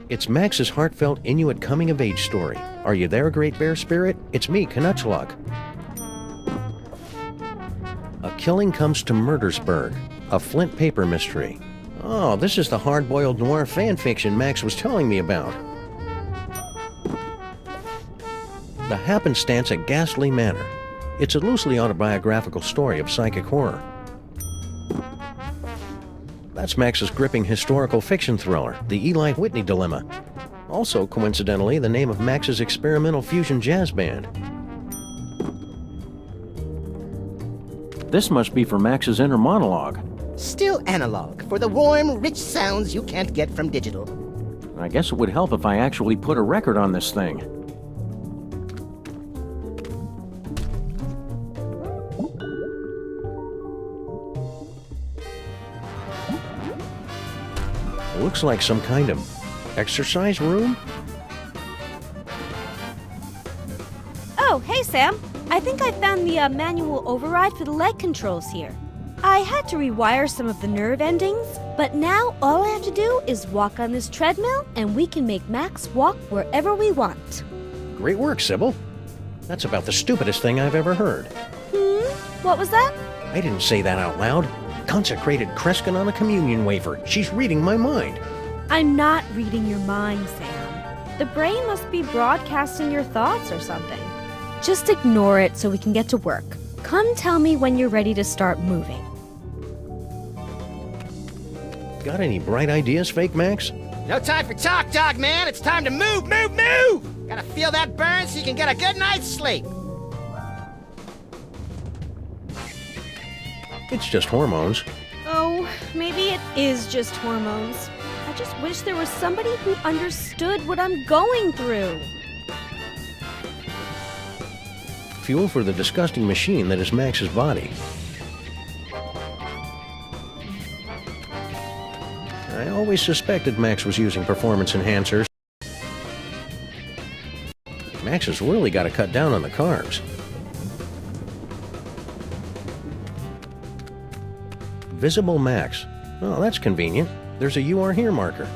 It's Max's heartfelt Inuit coming-of-age story. Are you there, Great Bear Spirit? It's me, Canuchaluk. A Killing Comes to Murdersburg, a Flint paper mystery. Oh, this is the hard-boiled noir fanfiction Max was telling me about. The Happenstance at Ghastly Manor. It's a loosely autobiographical story of psychic horror. That's Max's gripping historical fiction thriller, The Eli Whitney Dilemma. Also, coincidentally, the name of Max's experimental fusion jazz band. This must be for Max's inner monologue. Still analog, for the warm, rich sounds you can't get from digital. I guess it would help if I actually put a record on this thing. Looks like some kind of exercise room? Oh, hey Sam. I think I found the manual override for the leg controls here. I had to rewire some of the nerve endings, but now all I have to do is walk on this treadmill and we can make Max walk wherever we want. Great work, Sybil. That's about the stupidest thing I've ever heard. What was that? I didn't say that out loud. Consecrated Kreskin on a communion wafer. She's reading my mind. I'm not reading your mind, Sam. The brain must be broadcasting your thoughts or something. Just ignore it so we can get to work. Come tell me when you're ready to start moving. Got any bright ideas, Fake Max? No time for talk, dog man. It's time to move, move, move! Gotta feel that burn so you can get a good night's sleep. It's just hormones. Oh, maybe it is just hormones. I just wish there was somebody who understood what I'm going through. Fuel for the disgusting machine that is Max's body. I always suspected Max was using performance enhancers. Max has really got to cut down on the carbs. Visible Max. Oh, that's convenient. There's a "You Are Here" marker.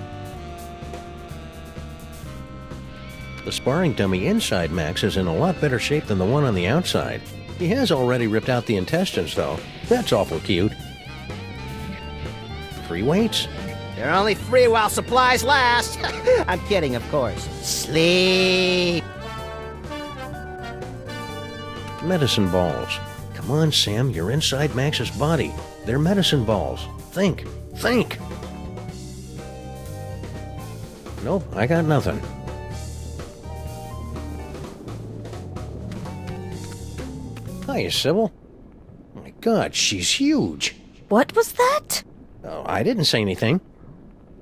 The sparring dummy inside Max is in a lot better shape than the one on the outside. He has already ripped out the intestines, though. That's awful cute. Free weights? They're only free while supplies last. I'm kidding, of course. Sleep. Medicine balls. Come on, Sam, you're inside Max's body. They're medicine balls. Think. Think! Nope, I got nothing. Hiya, Sybil. My God, she's huge. What was that? Oh, I didn't say anything.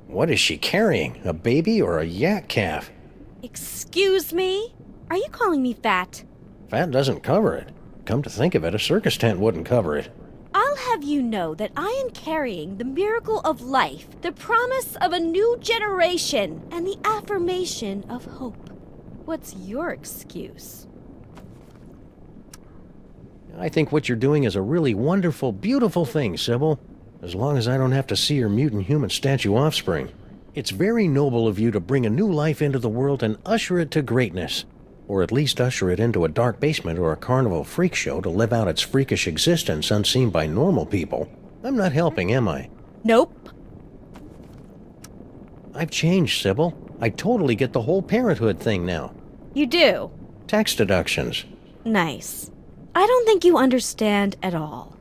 What is she carrying? A baby or a yak calf? Excuse me? Are you calling me fat? Fat doesn't cover it. Come to think of it, a circus tent wouldn't cover it. I'll have you know that I am carrying the miracle of life, the promise of a new generation, and the affirmation of hope. What's your excuse? I think what you're doing is a really wonderful, beautiful thing, Sybil. As long as I don't have to see your mutant human statue offspring. It's very noble of you to bring a new life into the world and usher it to greatness. Or at least usher it into a dark basement or a carnival freak show to live out its freakish existence unseen by normal people. I'm not helping, am I? Nope. I've changed, Sybil. I totally get the whole parenthood thing now. You do? Tax deductions. Nice. I don't think you understand at all.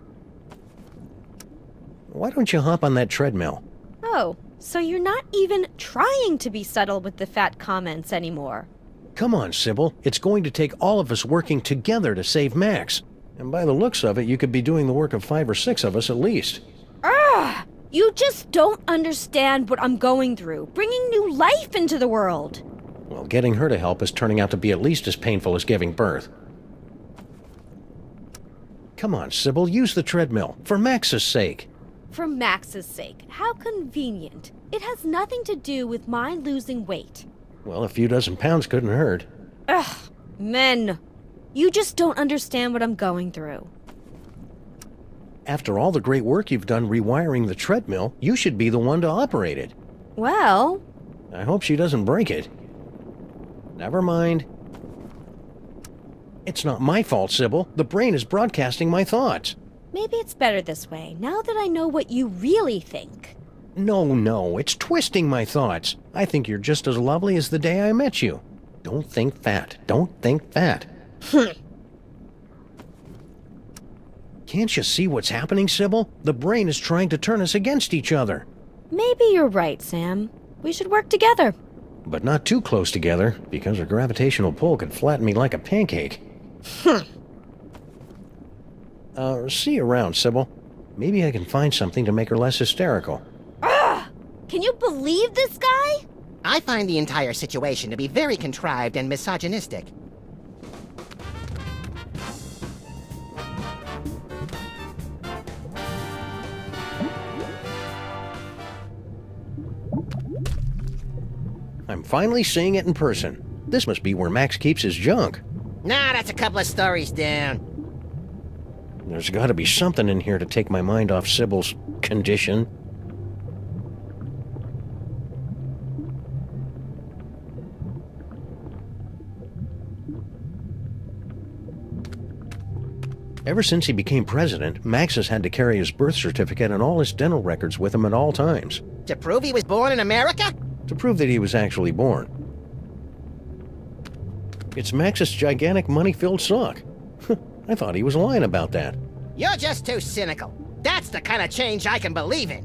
Why don't you hop on that treadmill? Oh, so you're not even trying to be subtle with the fat comments anymore. Come on, Sybil. It's going to take all of us working together to save Max. And by the looks of it, you could be doing the work of 5 or 6 of us at least. You just don't understand what I'm going through, bringing new life into the world. Well, getting her to help is turning out to be at least as painful as giving birth. Come on, Sybil, use the treadmill, for Max's sake. For Max's sake, how convenient. It has nothing to do with my losing weight. Well, a few dozen pounds couldn't hurt. Ugh, men. You just don't understand what I'm going through. After all the great work you've done rewiring the treadmill, you should be the one to operate it. Well... I hope she doesn't break it. Never mind. It's not my fault, Sybil. The brain is broadcasting my thoughts. Maybe it's better this way, now that I know what you really think. No, it's twisting my thoughts. I think you're just as lovely as the day I met you. Don't think fat. Don't think fat. Can't you see what's happening, Sybil? The brain is trying to turn us against each other. Maybe you're right, Sam. We should work together. But not too close together, because her gravitational pull could flatten me like a pancake. See you around, Sybil. Maybe I can find something to make her less hysterical. Can you believe this guy? I find the entire situation to be very contrived and misogynistic. I'm finally seeing it in person. This must be where Max keeps his junk. Nah, that's a couple of stories down. There's got to be something in here to take my mind off Sybil's condition. Ever since he became president, Max has had to carry his birth certificate and all his dental records with him at all times. To prove he was born in America? To prove that he was actually born. It's Max's gigantic money-filled sock. I thought he was lying about that. You're just too cynical. That's the kind of change I can believe in.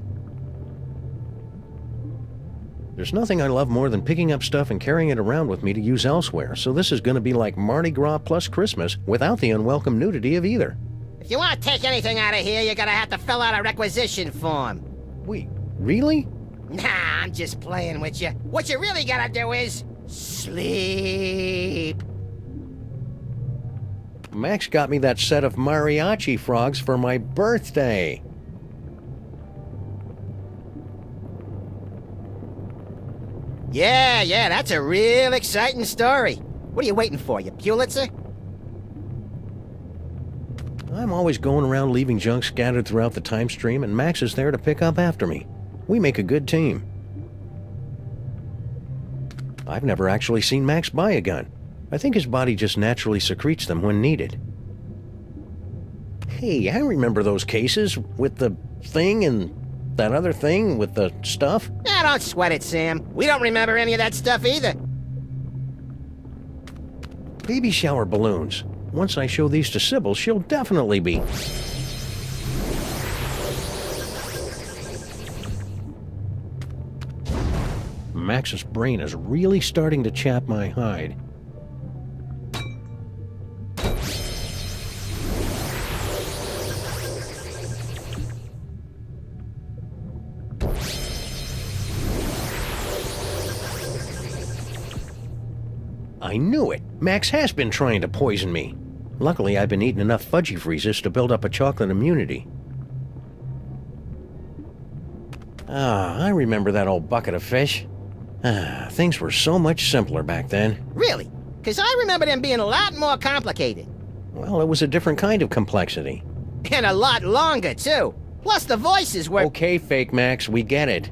There's nothing I love more than picking up stuff and carrying it around with me to use elsewhere, so this is going to be like Mardi Gras plus Christmas without the unwelcome nudity of either. If you want to take anything out of here, you're gonna have to fill out a requisition form. Wait, really? Nah, I'm just playing with you. What you really gotta do is... sleep. Max got me that set of mariachi frogs for my birthday. Yeah, that's a real exciting story. What are you waiting for, you Pulitzer? I'm always going around leaving junk scattered throughout the time stream, and Max is there to pick up after me. We make a good team. I've never actually seen Max buy a gun. I think his body just naturally secretes them when needed. Hey, I remember those cases with the thing and that other thing with the stuff. Nah, don't sweat it, Sam. We don't remember any of that stuff either. Baby shower balloons. Once I show these to Sybil, she'll definitely be... Max's brain is really starting to chap my hide. I knew it! Max has been trying to poison me. Luckily, I've been eating enough fudgy freezes to build up a chocolate immunity. I remember that old bucket of fish. Things were so much simpler back then. Really? Because I remember them being a lot more complicated. Well, it was a different kind of complexity. And a lot longer, too. Plus the voices were... Okay, Fake Max, we get it.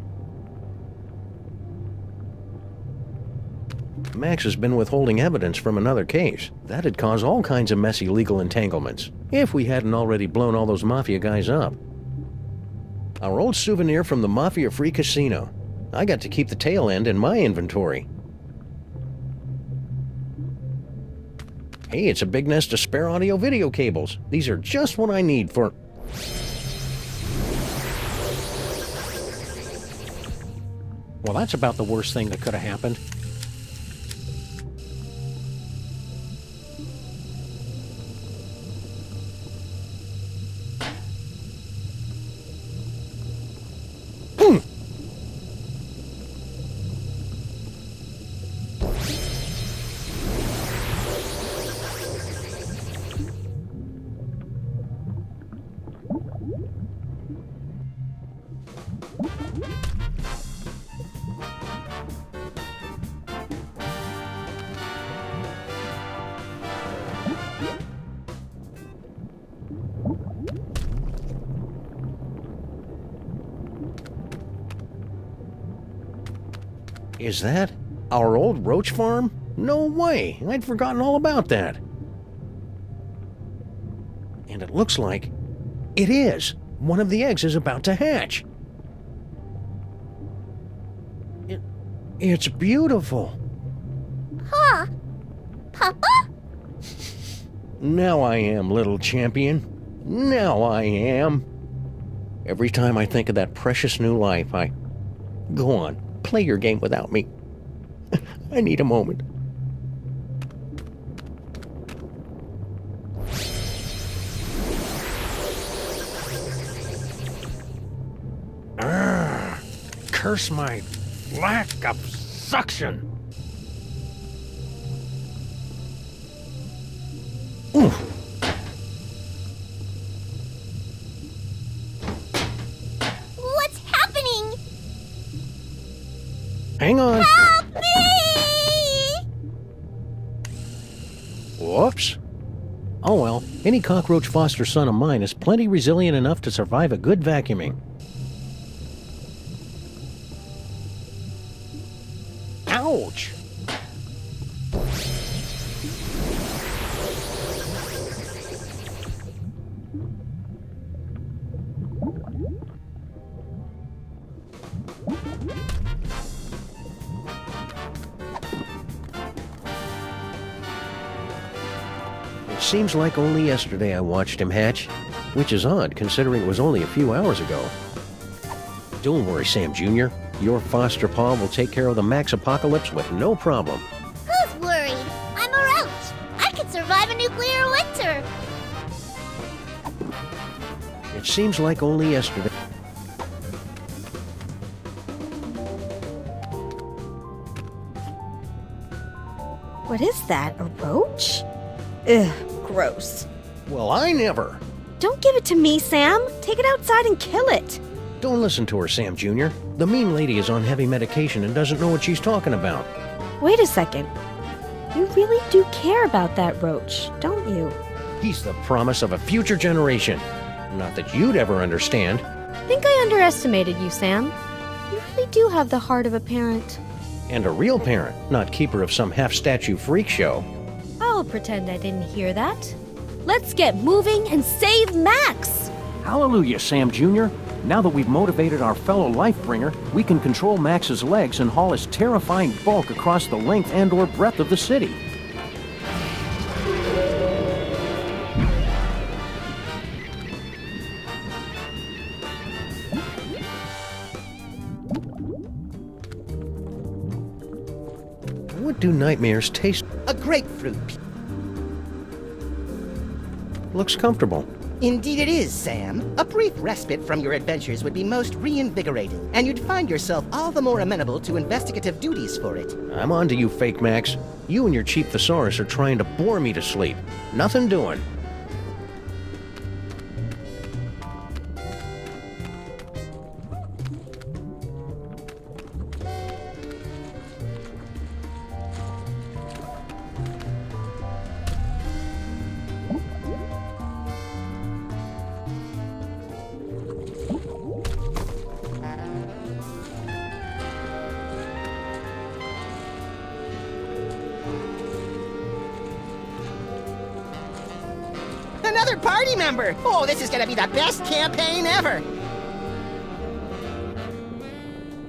Max has been withholding evidence from another case. That'd cause all kinds of messy legal entanglements, if we hadn't already blown all those Mafia guys up. Our old souvenir from the Mafia-free casino. I got to keep the tail end in my inventory. Hey, it's a big nest of spare audio-video cables. These are just what I need for... Well, that's about the worst thing that could have happened. Is that our old roach farm? No way! I'd forgotten all about that. And it looks like it is. One of the eggs is about to hatch. It's beautiful. Huh? Papa? Now I am, little champion. Now I am. Every time I think of that precious new life, I... Go on, play your game without me. I need a moment. Curse my lack of suction. Oof. What's happening? Hang on. Help me! Whoops. Oh well, any cockroach foster son of mine is plenty resilient enough to survive a good vacuuming. Ouch! It seems like only yesterday I watched him hatch, which is odd considering it was only a few hours ago. Don't worry, Sam Jr. Your foster paw will take care of the Max apocalypse with no problem. Who's worried? I'm a roach. I could survive a nuclear winter. It seems like only yesterday. What is that, a roach? Ugh, gross. Well, I never. Don't give it to me, Sam. Take it outside and kill it. Don't listen to her, Sam Jr. The mean lady is on heavy medication and doesn't know what she's talking about. Wait a second. You really do care about that roach, don't you? He's the promise of a future generation. Not that you'd ever understand. I think I underestimated you, Sam. You really do have the heart of a parent. And a real parent, not keeper of some half-statue freak show. I'll pretend I didn't hear that. Let's get moving and save Max! Hallelujah, Sam Jr. Now that we've motivated our fellow Lifebringer, we can control Max's legs and haul his terrifying bulk across the length and/or breadth of the city. What do nightmares taste? A grapefruit. Looks comfortable. Indeed it is, Sam. A brief respite from your adventures would be most reinvigorating, and you'd find yourself all the more amenable to investigative duties for it. I'm on to you, Fake Max. You and your cheap thesaurus are trying to bore me to sleep. Nothing doing. Another party member! Oh, this is gonna be the best campaign ever!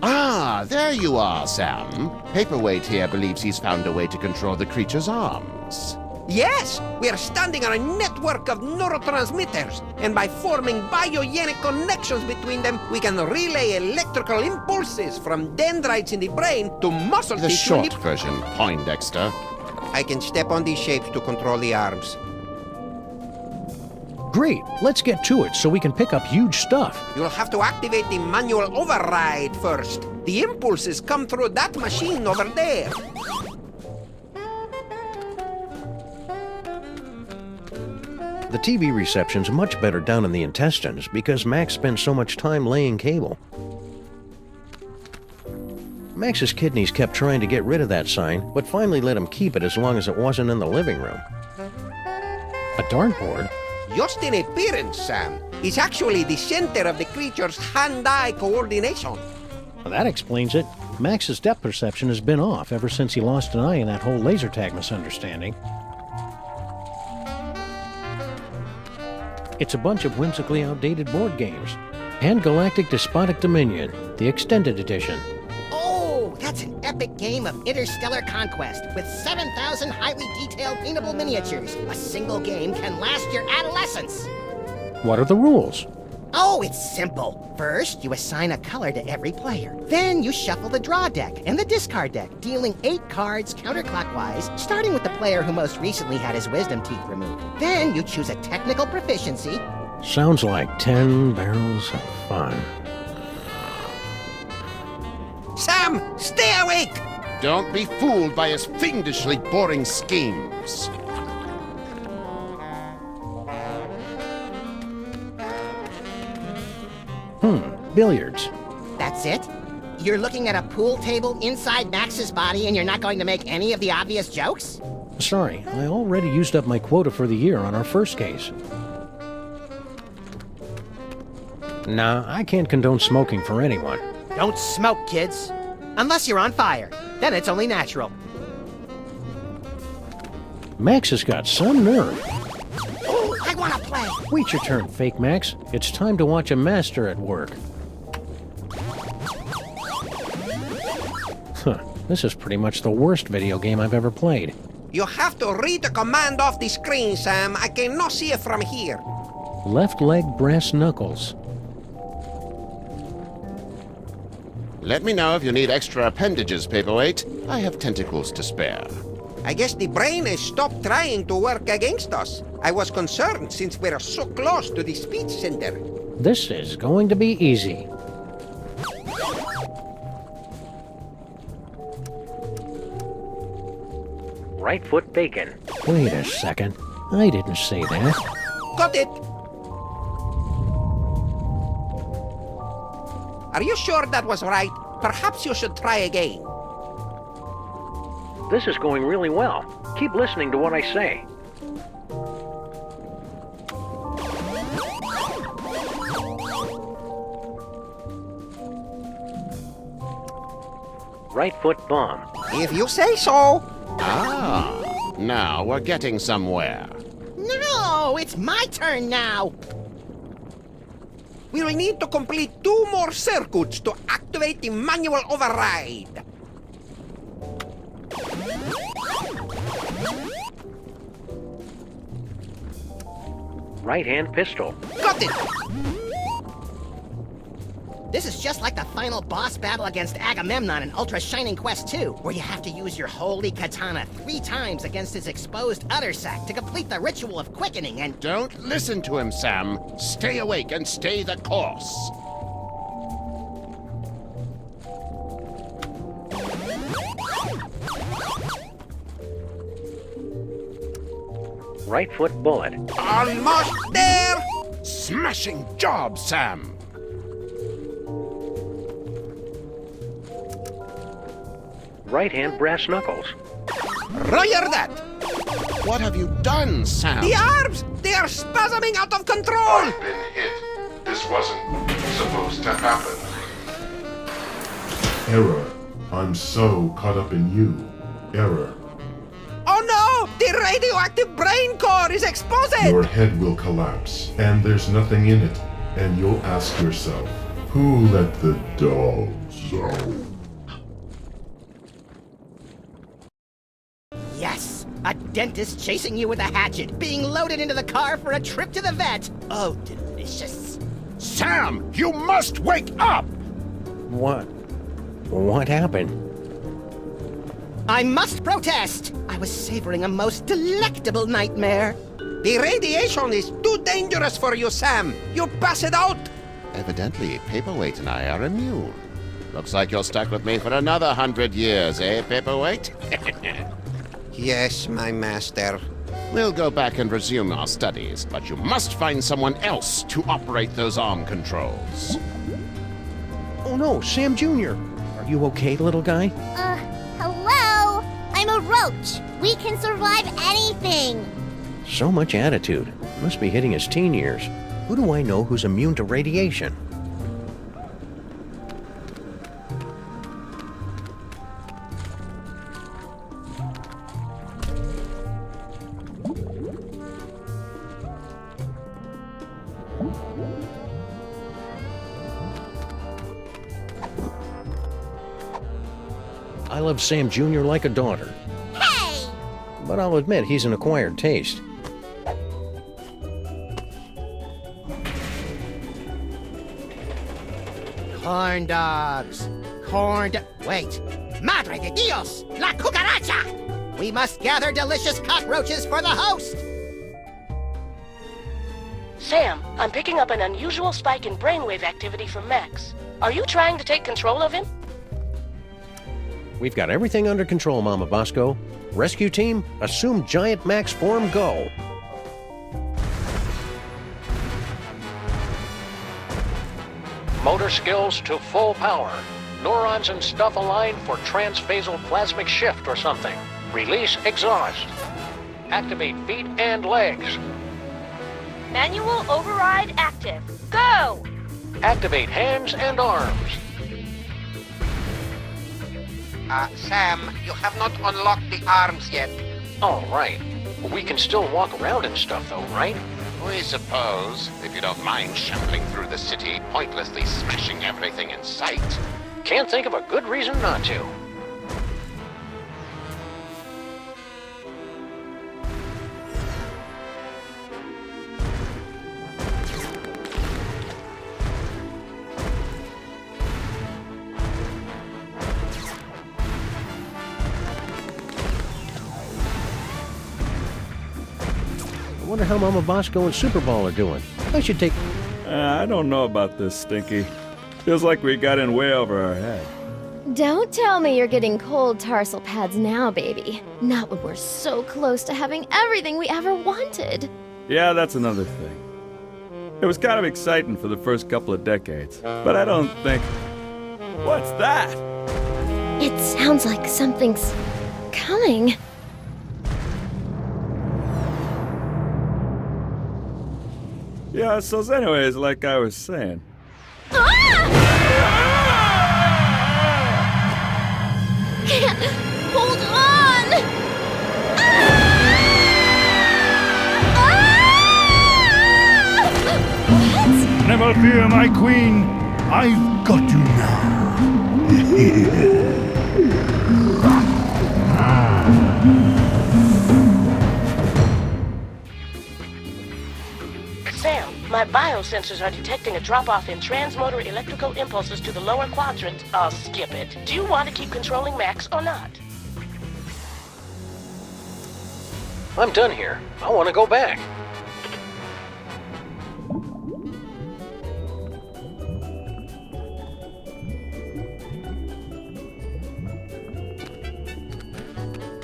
Ah, there you are, Sam. Paperweight here believes he's found a way to control the creature's arms. Yes, we are standing on a network of neurotransmitters, and by forming biogenic connections between them, we can relay electrical impulses from dendrites in the brain to muscle The tissue in short version, Poindexter. I can step on these shapes to control the arms. Great, let's get to it so we can pick up huge stuff. You'll have to activate the manual override first. The impulses come through that machine over there. The TV reception's much better down in the intestines because Max spends so much time laying cable. Max's kidneys kept trying to get rid of that sign, but finally let him keep it as long as it wasn't in the living room. A dartboard? Just in appearance, Sam. It's actually the center of the creature's hand-eye coordination. Well, that explains it. Max's depth perception has been off ever since he lost an eye in that whole laser tag misunderstanding. It's a bunch of whimsically outdated board games. And Galactic Despotic Dominion, the extended edition. Oh, that's an epic game of interstellar conquest with 7,000 highly detailed paintable miniatures. A single game can last your adolescence. What are the rules? Oh, it's simple. First, you assign a color to every player. Then you shuffle the draw deck and the discard deck, dealing 8 cards counterclockwise, starting with the player who most recently had his wisdom teeth removed. Then you choose a technical proficiency. Sounds like 10 barrels of fun. Sam, stay awake! Don't be fooled by his fiendishly boring schemes. Billiards. That's it? You're looking at a pool table inside Max's body and you're not going to make any of the obvious jokes? Sorry, I already used up my quota for the year on our first case. Nah, I can't condone smoking for anyone. Don't smoke, kids. Unless you're on fire. Then it's only natural. Max has got some nerve. Oh, I want to play. Wait your turn, Fake Max. It's time to watch a master at work. Huh, this is pretty much the worst video game I've ever played. You have to read the command off the screen, Sam. I cannot see it from here. Left leg brass knuckles. Let me know if you need extra appendages, Paperweight. I have tentacles to spare. I guess the brain has stopped trying to work against us. I was concerned since we're so close to the speech center. This is going to be easy. Right foot bacon. Wait a second. I didn't say that. Got it! Are you sure that was right? Perhaps you should try again. This is going really well. Keep listening to what I say. Right foot bomb. If you say so. Ah, now we're getting somewhere. No, it's my turn now. We'll need to complete 2 more circuits to activate the manual override. Right-hand pistol. Got it! This is just like the final boss battle against Agamemnon in Ultra Shining Quest 2, where you have to use your holy katana 3 times against his exposed udder sac to complete the ritual of quickening and— Don't listen to him, Sam. Stay awake and stay the course. Right foot bullet. Almost there! Smashing job, Sam. Right-hand brass knuckles. Roger that! What have you done, Sam? The arms! They are spasming out of control! I've been hit. This wasn't supposed to happen. Error. I'm so caught up in you. Error. Oh no! The The radioactive brain core is exposed! Your head will collapse, and there's nothing in it. And you'll ask yourself, who let the dogs out? Yes! A dentist chasing you with a hatchet, being loaded into the car for a trip to the vet. Oh, delicious. Sam, you must wake up! What? What happened? I must protest! I was savoring a most delectable nightmare. The radiation is too dangerous for you, Sam. You'll pass it out. Evidently, Paperweight and I are immune. Looks like you're stuck with me for another 100 years, eh, Paperweight? Yes, my master. We'll go back and resume our studies, but you must find someone else to operate those arm controls. Oh no, Sam Jr. Are you okay, little guy? Hello? I'm a roach. We can survive anything. So much attitude. Must be hitting his teen years. Who do I know who's immune to radiation? I love Sam Jr. like a daughter. Hey! But I'll admit he's an acquired taste. Corn dogs. Wait. Madre de Dios! La cucaracha! We must gather delicious cockroaches for the host! Sam, I'm picking up an unusual spike in brainwave activity from Max. Are you trying to take control of him? We've got everything under control, Mama Bosco. Rescue team, assume Giant Max form, go! Motor skills to full power. Neurons and stuff aligned for transphasal plasmic shift or something. Release exhaust. Activate feet and legs. Manual override active. Go! Activate hands and arms. Sam, you have not unlocked the arms yet. Oh, right. We can still walk around and stuff, though, right? We suppose, if you don't mind shambling through the city, pointlessly smashing everything in sight. Can't think of a good reason not to. I wonder how Mama Bosco and Superball are doing. I should take... I don't know about this, Stinky. Feels like we got in way over our head. Don't tell me you're getting cold tarsal pads now, baby. Not when we're so close to having everything we ever wanted. Yeah, that's another thing. It was kind of exciting for the first couple of decades, but I don't think... What's that? It sounds like something's coming. Yeah, so anyways, like I was saying. Can't hold on! What? Never fear, my queen. I've got you Sam, my biosensors are detecting a drop-off in transmotor electrical impulses to the lower quadrant. I'll skip it. Do you want to keep controlling Max or not? I'm done here. I want to go back.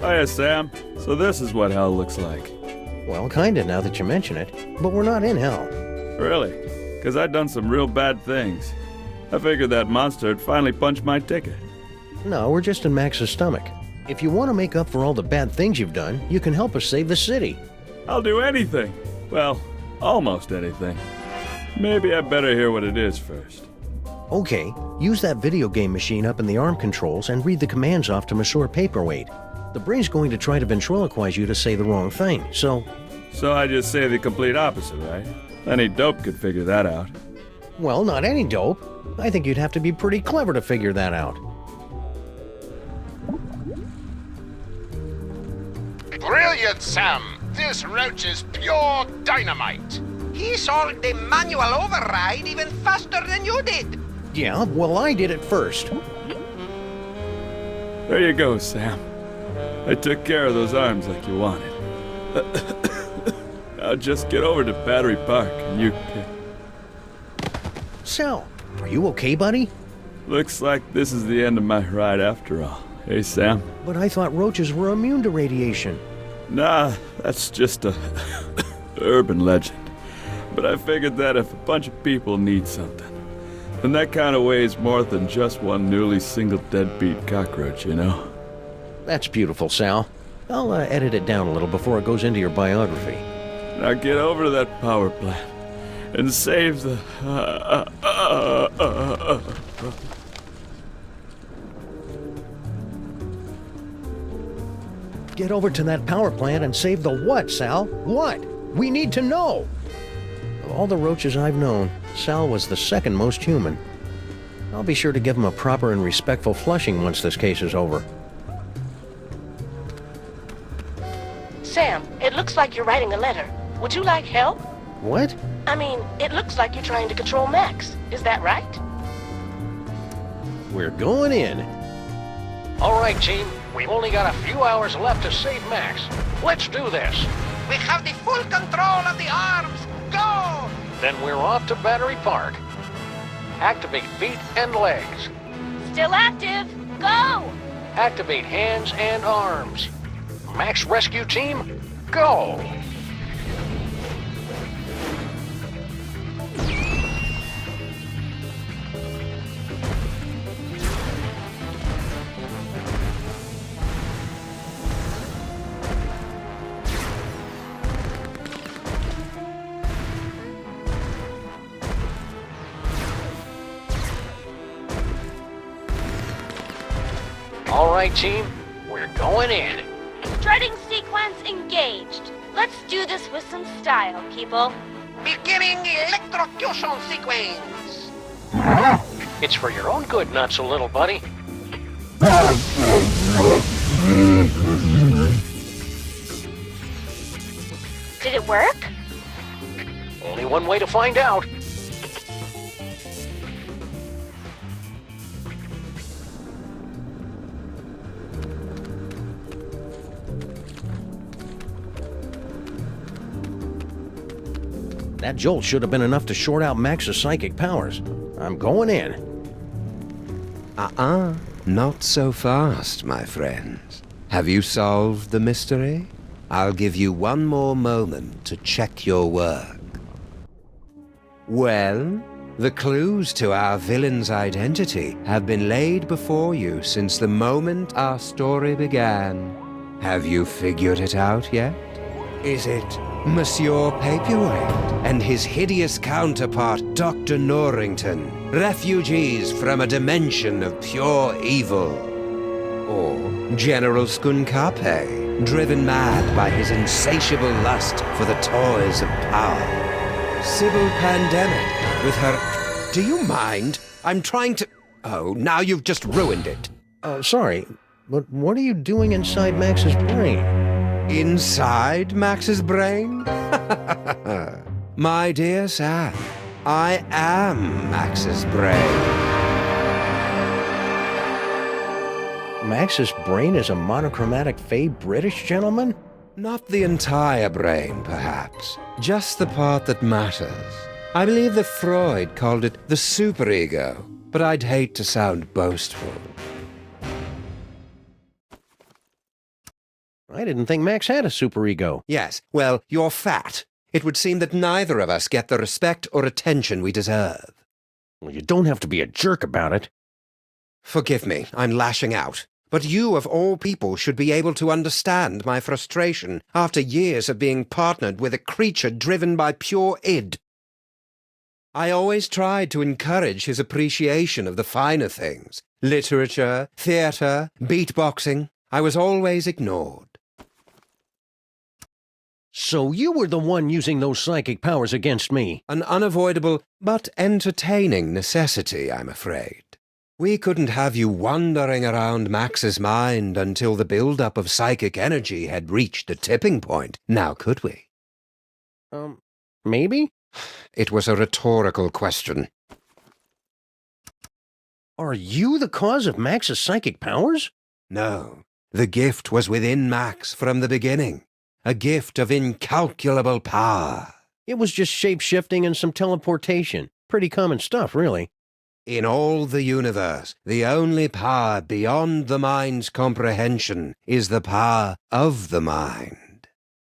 Hiya, Sam. So this is what hell looks like. Well, kinda now that you mention it. But we're not in hell. Really? Because I'd done some real bad things. I figured that monster had finally punched my ticket. No, we're just in Max's stomach. If you want to make up for all the bad things you've done, you can help us save the city. I'll do anything. Well, almost anything. Maybe I better hear what it is first. Okay, use that video game machine up in the arm controls and read the commands off to Monsieur Paperweight. The brain's going to try to ventriloquize you to say the wrong thing, so... So I just say the complete opposite, right? Any dope could figure that out. Well, not any dope. I think you'd have to be pretty clever to figure that out. Brilliant, Sam! This roach is pure dynamite! He solved the manual override even faster than you did. Yeah, well, I did it first. There you go, Sam. I took care of those arms like you wanted. Now just get over to Battery Park and you can... Sal, are you okay, buddy? Looks like this is the end of my ride after all. Hey, Sam? But I thought roaches were immune to radiation. Nah, that's just a urban legend. But I figured that if a bunch of people need something, then that kind of weighs more than just one newly single deadbeat cockroach, you know? That's beautiful, Sal. I'll edit it down a little before it goes into your biography. Now get over to that power plant and save the... Get over to that power plant and save the what, Sal? What? We need to know! Of all the roaches I've known, Sal was the second most human. I'll be sure to give him a proper and respectful flushing once this case is over. Sam, it looks like you're writing a letter. Would you like help? What? I mean, it looks like you're trying to control Max. Is that right? We're going in. All right, team. We've only got a few hours left to save Max. Let's do this. We have the full control of the arms. Go! Then we're off to Battery Park. Activate feet and legs. Still active. Go! Activate hands and arms. Max Rescue Team, go! All right, team, we're going in. Strutting sequence engaged. Let's do this with some style, people. Beginning electrocution sequence. It's for your own good, not so little, buddy. Did it work? Only one way to find out. That jolt should have been enough to short out Max's psychic powers. I'm going in. Not so fast, my friends. Have you solved the mystery? I'll give you one more moment to check your work. Well, the clues to our villain's identity have been laid before you since the moment our story began. Have you figured it out yet? Is it Monsieur Paperweight and his hideous counterpart, Dr. Norrington, refugees from a dimension of pure evil? Or General Skunkape, driven mad by his insatiable lust for the toys of power? Sybil Pandemic, with her... Do you mind? I'm trying to... Oh, now you've just ruined it. Sorry, but what are you doing inside Max's brain? Inside Max's brain? My dear Sam, I am Max's brain. Max's brain is a monochromatic fey British gentleman? Not the entire brain, perhaps. Just the part that matters. I believe that Freud called it the superego, but I'd hate to sound boastful. I didn't think Max had a superego. Yes, well, you're fat. It would seem that neither of us get the respect or attention we deserve. Well, you don't have to be a jerk about it. Forgive me, I'm lashing out. But you, of all people, should be able to understand my frustration after years of being partnered with a creature driven by pure id. I always tried to encourage his appreciation of the finer things. Literature, theatre, beatboxing. I was always ignored. So you were the one using those psychic powers against me. An unavoidable but entertaining necessity, I'm afraid. We couldn't have you wandering around Max's mind until the build-up of psychic energy had reached the tipping point, now could we? Maybe? It was a rhetorical question. Are you the cause of Max's psychic powers? No. The gift was within Max from the beginning. A gift of incalculable power. It was just shape-shifting and some teleportation. Pretty common stuff, really. In all the universe, the only power beyond the mind's comprehension is the power of the mind.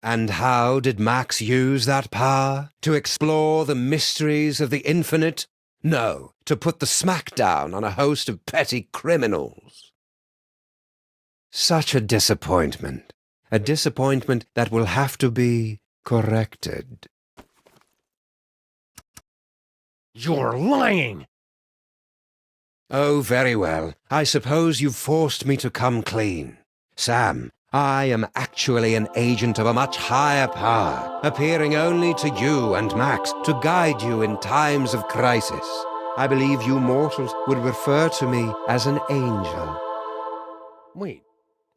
And how did Max use that power? To explore the mysteries of the infinite? No, to put the smackdown on a host of petty criminals. Such a disappointment. A disappointment that will have to be corrected. You're lying! Oh, very well. I suppose you've forced me to come clean. Sam, I am actually an agent of a much higher power, appearing only to you and Max to guide you in times of crisis. I believe you mortals would refer to me as an angel. Wait,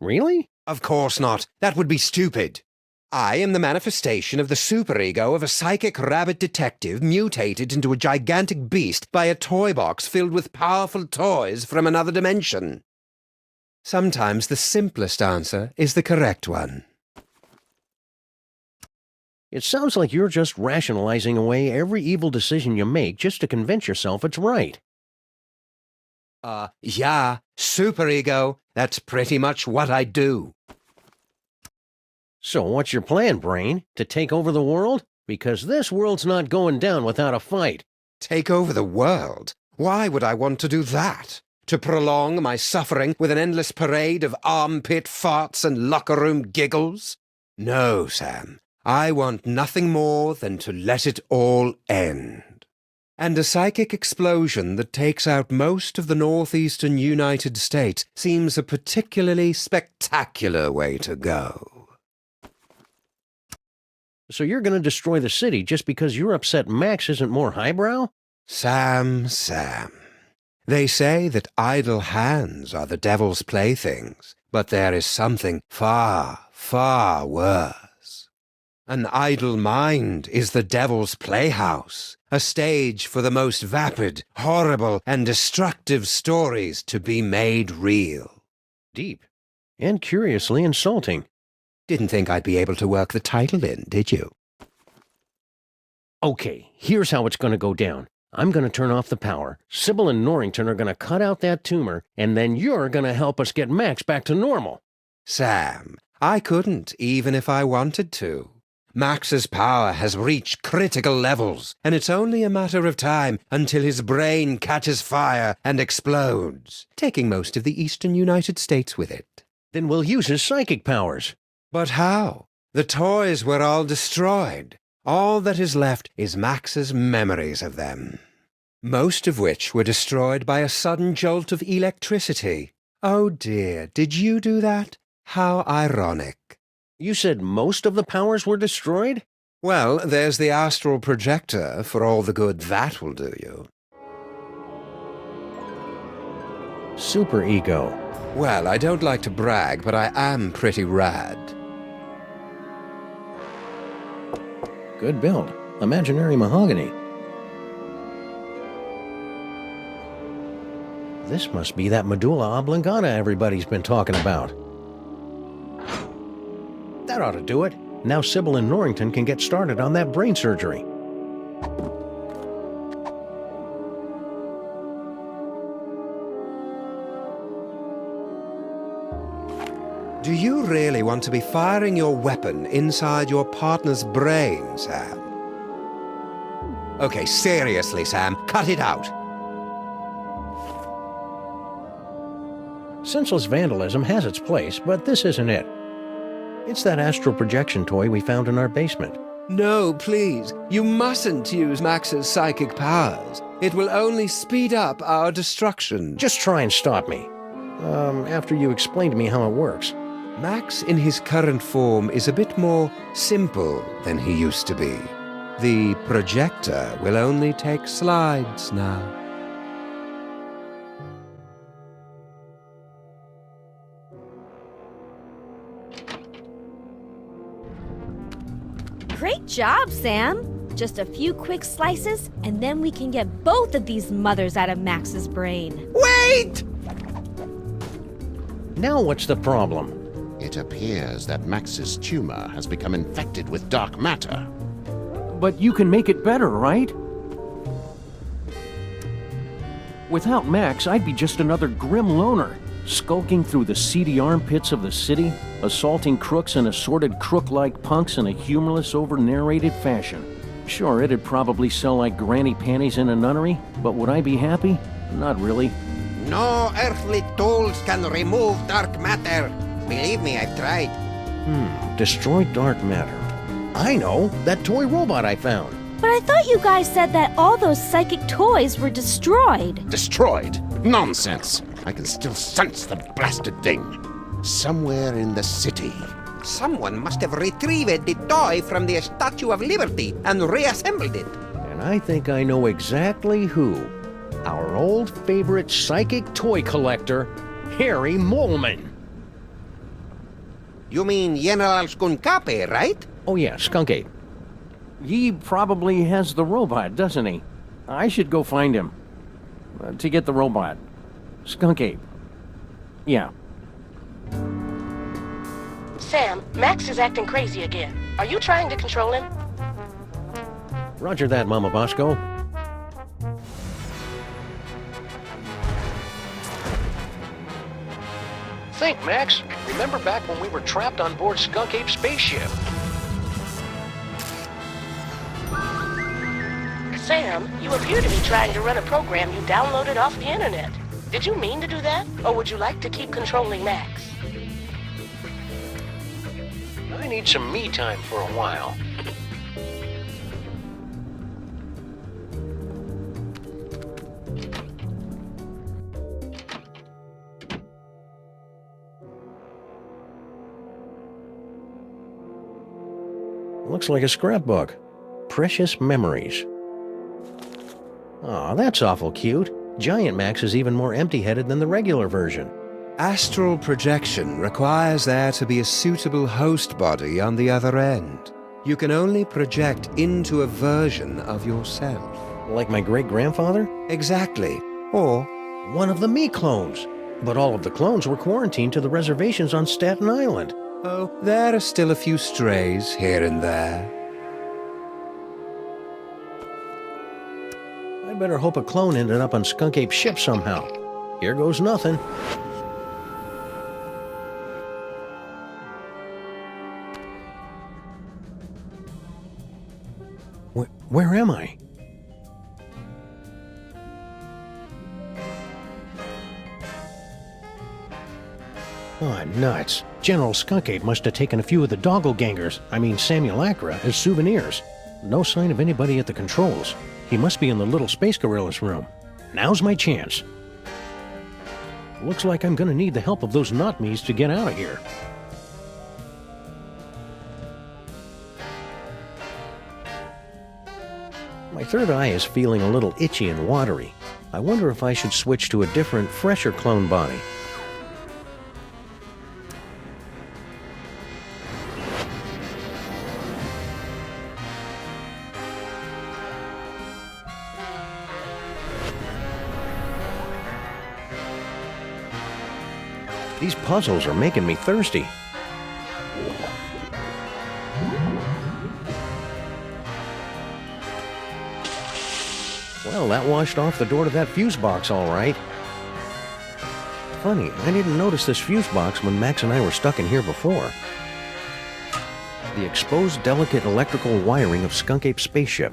really? Of course not. That would be stupid. I am the manifestation of the superego of a psychic rabbit detective mutated into a gigantic beast by a toy box filled with powerful toys from another dimension. Sometimes the simplest answer is the correct one. It sounds like you're just rationalizing away every evil decision you make just to convince yourself it's right. Yeah, superego. That's pretty much what I do. So what's your plan, Brain? To take over the world? Because this world's not going down without a fight. Take over the world? Why would I want to do that? To prolong my suffering with an endless parade of armpit farts and locker room giggles? No, Sam. I want nothing more than to let it all end. And a psychic explosion that takes out most of the northeastern United States seems a particularly spectacular way to go. So you're going to destroy the city just because you're upset Max isn't more highbrow? Sam. They say that idle hands are the devil's playthings, but there is something far, far worse. An idle mind is the devil's playhouse, a stage for the most vapid, horrible, and destructive stories to be made real. Deep. And curiously insulting. Didn't think I'd be able to work the title in, did you? Okay, here's how it's going to go down. I'm going to turn off the power. Sybil and Norrington are going to cut out that tumor, and then you're going to help us get Max back to normal. Sam, I couldn't, even if I wanted to. Max's power has reached critical levels, and it's only a matter of time until his brain catches fire and explodes, taking most of the eastern United States with it. Then we'll use his psychic powers. But how? The toys were all destroyed. All that is left is Max's memories of them, most of which were destroyed by a sudden jolt of electricity. Oh dear, did you do that? How ironic. You said most of the powers were destroyed? Well, there's the astral projector, for all the good that will do you. Superego. Well, I don't like to brag, but I am pretty rad. Good build. Imaginary mahogany. This must be that medulla oblongata everybody's been talking about. That ought to do it. Now Sybil and Norrington can get started on that brain surgery. Do you really want to be firing your weapon inside your partner's brain, Sam? Okay, seriously, Sam, cut it out. Senseless vandalism has its place, but this isn't it. It's that astral projection toy we found in our basement. No, please. You mustn't use Max's psychic powers. It will only speed up our destruction. Just try and stop me. after you explain to me how it works. Max in his current form is a bit more simple than he used to be. The projector will only take slides now. Great job, Sam! Just a few quick slices, and then we can get both of these mothers out of Max's brain. Wait! Now what's the problem? It appears that Max's tumor has become infected with dark matter. But you can make it better, right? Without Max, I'd be just another grim loner, skulking through the seedy armpits of the city, assaulting crooks and assorted crook-like punks in a humorless, over-narrated fashion. Sure, it'd probably sell like granny panties in a nunnery, but would I be happy? Not really. No earthly tools can remove dark matter. Believe me, I've tried. Destroy dark matter. I know, that toy robot I found. But I thought you guys said that all those psychic toys were destroyed. Destroyed? Nonsense! I can still sense the blasted thing. Somewhere in the city. Someone must have retrieved the toy from the Statue of Liberty and reassembled it. And I think I know exactly who. Our old favorite psychic toy collector, Harry Moleman. You mean General Skunkape, right? Oh yeah, Skunk Ape. He probably has the robot, doesn't he? I should go find him. To get the robot. Skunk Ape. Yeah. Sam, Max is acting crazy again. Are you trying to control him? Roger that, Mama Bosco. Think, Max. Remember back when we were trapped on board Skunk Ape's spaceship? Sam, you appear to be trying to run a program you downloaded off the internet. Did you mean to do that? Or would you like to keep controlling Max? I need some me time for a while. Looks like a scrapbook. Precious memories. Aw, that's awful cute. Giant Max is even more empty-headed than the regular version. Astral projection requires there to be a suitable host body on the other end. You can only project into a version of yourself. Like my great-grandfather? Exactly. Or one of the me clones. But all of the clones were quarantined to the reservations on Staten Island. Oh, there are still a few strays here and there. I'd better hope a clone ended up on Skunk Ape's ship somehow. Here goes nothing. Where am I? Oh, nuts. General Skunk Ape must have taken a few of the doppelgangers, Simulacra, as souvenirs. No sign of anybody at the controls. He must be in the little Space Gorilla's room. Now's my chance. Looks like I'm gonna need the help of those not-me's to get out of here. My third eye is feeling a little itchy and watery. I wonder if I should switch to a different, fresher clone body. These puzzles are making me thirsty. Well, that washed off the door to that fuse box all right. Funny, I didn't notice this fuse box when Max and I were stuck in here before. The exposed delicate electrical wiring of Skunk Ape's spaceship.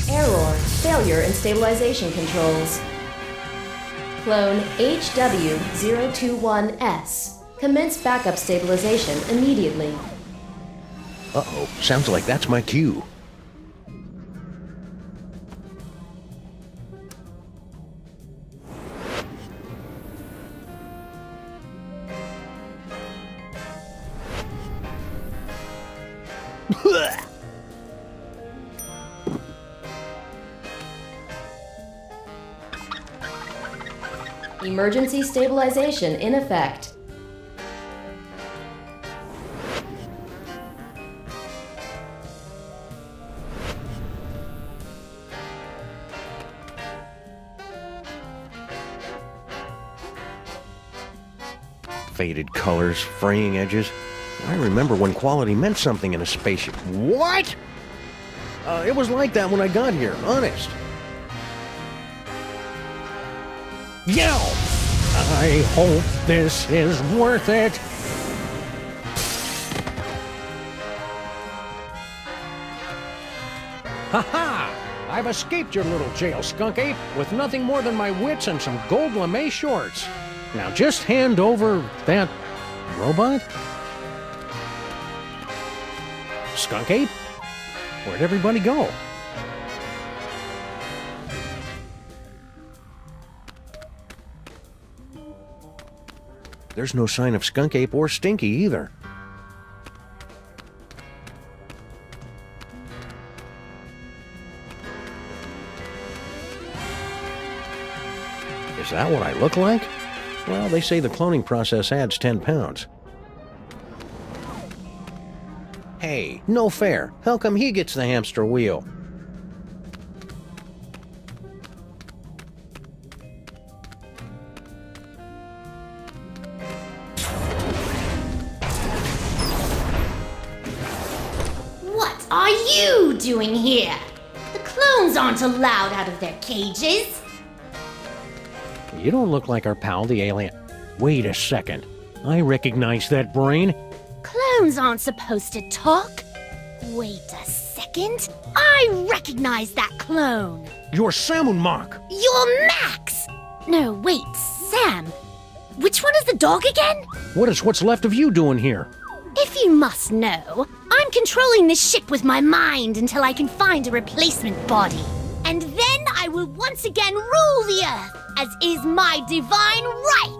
Error. Failure in stabilization controls. Clone HW021S. Commence backup stabilization immediately. Uh-oh, sounds like that's my cue. Emergency stabilization in effect. Faded colors, fraying edges. I remember when quality meant something in a spaceship. What? It was like that when I got here, honest. Yo! I hope this is worth it. Ha-ha! I've escaped your little jail, skunk ape, with nothing more than my wits and some gold lame shorts. Now just hand over that robot? Skunk ape? Where'd everybody go? There's no sign of Skunk Ape or Stinky either. Is that what I look like? Well, they say the cloning process adds 10 pounds. Hey, no fair. How come he gets the hamster wheel? What are you doing here? The clones aren't allowed out of their cages. You don't look like our pal, the alien. Wait a second. I recognize that brain. Clones aren't supposed to talk. Wait a second. I recognize that clone. You're Samun Mark. You're Max. No, wait, Sam. Which one is the dog again? What is what's left of you doing here? If you must know, I'm controlling this ship with my mind until I can find a replacement body. And then I will once again rule the Earth, as is my divine right.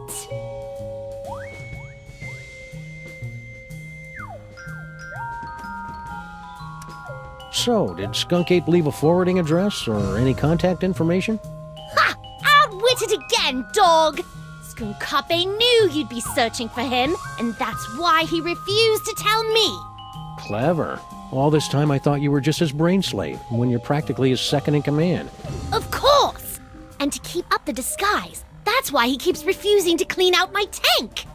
So, did Skunk Ape leave a forwarding address or any contact information? Ha! Outwitted again, dog! Skunkape knew you'd be searching for him, and that's why he refused to tell me. Clever. All this time I thought you were just his brain slave, when you're practically his second in command. Of course! And to keep up the disguise, that's why he keeps refusing to clean out my tank.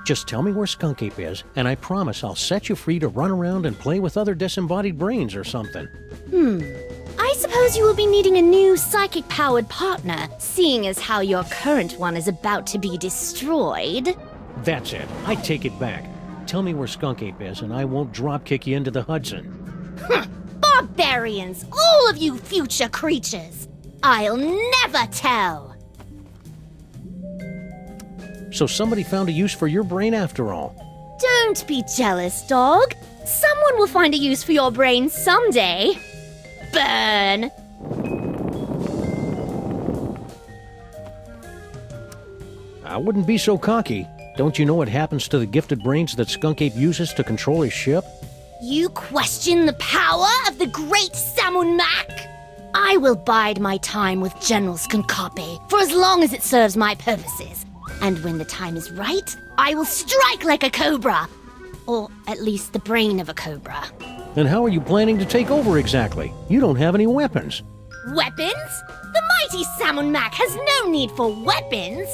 Just tell me where Skunk Ape is, and I promise I'll set you free to run around and play with other disembodied brains or something. I suppose you will be needing a new psychic-powered partner, seeing as how your current one is about to be destroyed. That's it. I take it back. Tell me where Skunk Ape is, and I won't drop-kick you into the Hudson. Barbarians, all of you future creatures! I'll never tell! So somebody found a use for your brain after all. Don't be jealous, dog. Someone will find a use for your brain someday. Burn! I wouldn't be so cocky. Don't you know what happens to the gifted brains that Skunk Ape uses to control his ship? You question the power of the great Samun Mac? I will bide my time with General Skunkape for as long as it serves my purposes. And when the time is right, I will strike like a cobra. Or at least the brain of a cobra. And how are you planning to take over exactly? You don't have any weapons. Weapons? The mighty Samun Mac has no need for weapons.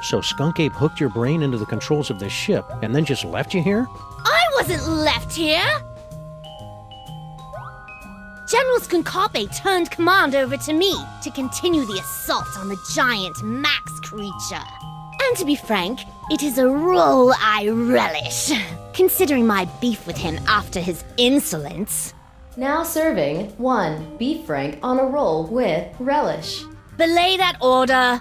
So Skunk Ape hooked your brain into the controls of this ship and then just left you here? I wasn't left here! General Skunkape turned command over to me to continue the assault on the giant Max creature. And to be frank, it is a role I relish, considering my beef with him after his insolence. Now serving 1 beef frank on a roll with relish. Belay that order.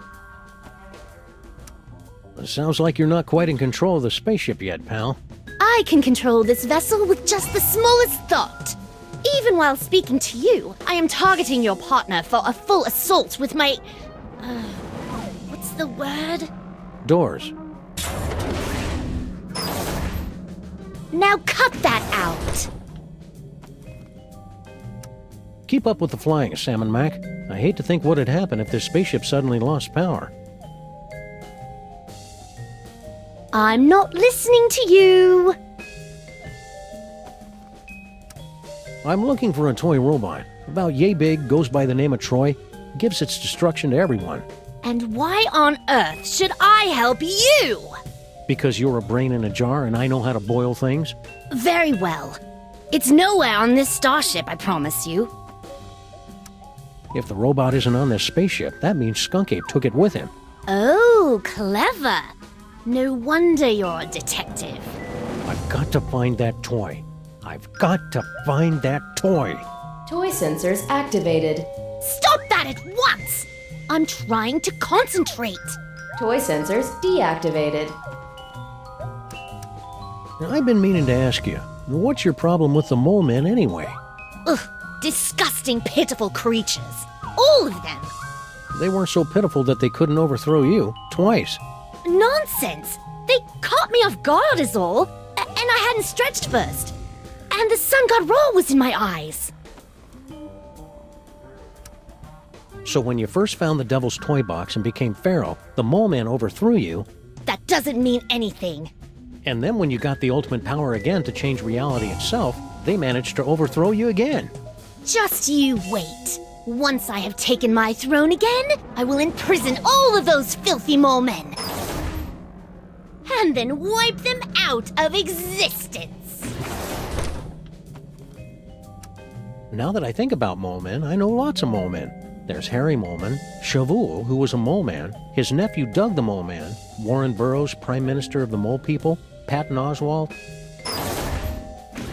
Sounds like you're not quite in control of the spaceship yet, pal. I can control this vessel with just the smallest thought. Even while speaking to you, I am targeting your partner for a full assault with my... what's the word? Doors. Now cut that out! Keep up with the flying, Sam and Mac. I hate to think what'd happen if this spaceship suddenly lost power. I'm not listening to you! I'm looking for a toy robot. About yay big, goes by the name of Troy, gives its destruction to everyone. And why on earth should I help you? Because you're a brain in a jar and I know how to boil things? Very well. It's nowhere on this starship, I promise you. If the robot isn't on this spaceship, that means Skunk Ape took it with him. Oh, clever. No wonder you're a detective. I've got to find that toy. I've got to find that toy. Toy sensors activated. Stop that at once! I'm trying to concentrate. Toy sensors deactivated. Now, I've been meaning to ask you, what's your problem with the mole men anyway? Ugh, disgusting, pitiful creatures. All of them. They weren't so pitiful that they couldn't overthrow you twice. Nonsense! They caught me off guard is all, and I hadn't stretched first. And the sun god roll was in my eyes. So when you first found the Devil's Toy Box and became Pharaoh, the mole man overthrew you. That doesn't mean anything. And then when you got the ultimate power again to change reality itself, they managed to overthrow you again. Just you wait. Once I have taken my throne again, I will imprison all of those filthy mole men. And then wipe them out of existence. Now that I think about mole men, I know lots of mole men. There's Harry Moleman, Shavul, who was a mole man, his nephew Doug the Mole Man, Warren Burroughs, Prime Minister of the Mole People, Patton Oswalt.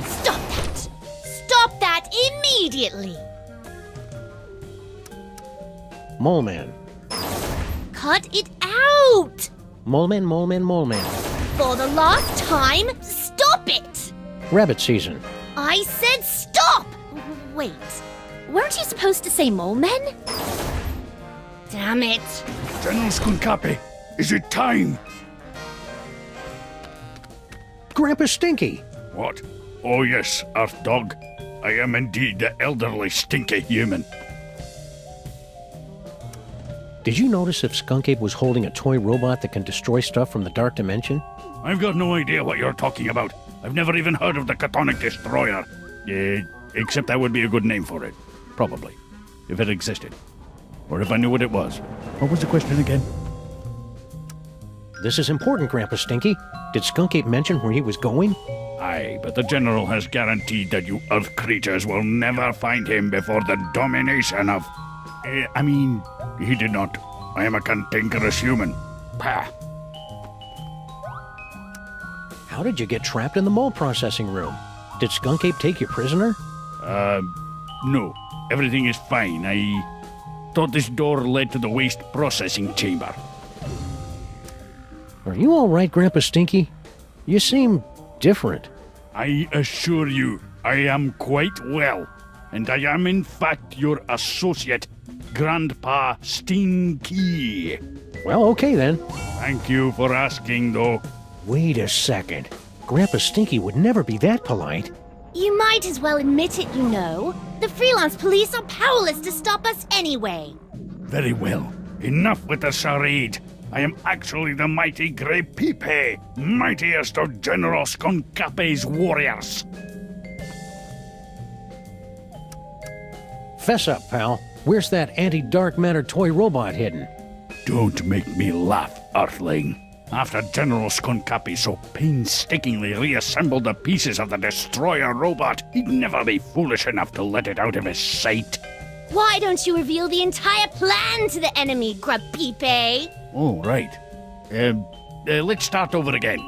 Stop that! Stop that immediately! Mole Man. Cut it out! Mole Man, Mole Man, Mole Man. For the last time, stop it! Rabbit season. I said stop! Wait, weren't you supposed to say mole men? Damn it. General Skunkapi, is it time? Grandpa Stinky! What? Oh yes, Earth Dog. I am indeed the elderly stinky human. Did you notice if Skunk Ape was holding a toy robot that can destroy stuff from the Dark Dimension? I've got no idea what you're talking about. I've never even heard of the Catonic Destroyer. Except that would be a good name for it. Probably. If it existed. Or if I knew what it was. What was the question again? This is important, Grandpa Stinky. Did Skunk Ape mention where he was going? Aye, but the General has guaranteed that you Earth creatures will never find him before the domination of... he did not. I am a cantankerous human. Pah. How did you get trapped in the mole processing room? Did Skunk Ape take you prisoner? No. Everything is fine. I thought this door led to the waste processing chamber. Are you all right, Grandpa Stinky? You seem different. I assure you, I am quite well. And I am in fact your associate, Grandpa Stinky. Well, okay then. Thank you for asking, though. Wait a second. Grandpa Stinky would never be that polite. You might as well admit it, you know. The freelance police are powerless to stop us anyway. Very well. Enough with the charade. I am actually the mighty Grey Pipe, mightiest of General Skunkape's warriors. Fess up, pal. Where's that anti-dark matter toy robot hidden? Don't make me laugh, Earthling. After General Skunkapi so painstakingly reassembled the pieces of the destroyer robot, he'd never be foolish enough to let it out of his sight. Why don't you reveal the entire plan to the enemy, Grapipe? Oh, right. Let's start over again.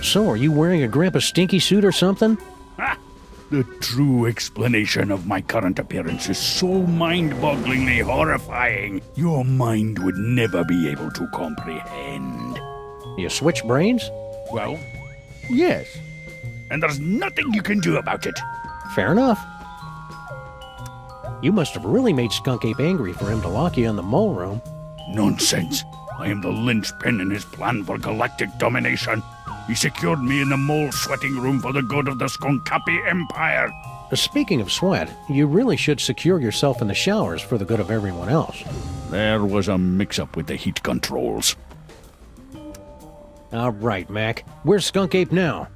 So, are you wearing a Grandpa Stinky suit or something? Ha! The true explanation of my current appearance is so mind-bogglingly horrifying, your mind would never be able to comprehend. You switch brains? Well, yes. And there's nothing you can do about it. Fair enough. You must have really made Skunk Ape angry for him to lock you in the mole room. Nonsense. I am the linchpin in his plan for galactic domination. He secured me in the mole sweating room for the good of the Skonkapi Empire. Speaking of sweat, you really should secure yourself in the showers for the good of everyone else. There was a mix-up with the heat controls. All right, Mac. Where's Skunk Ape now?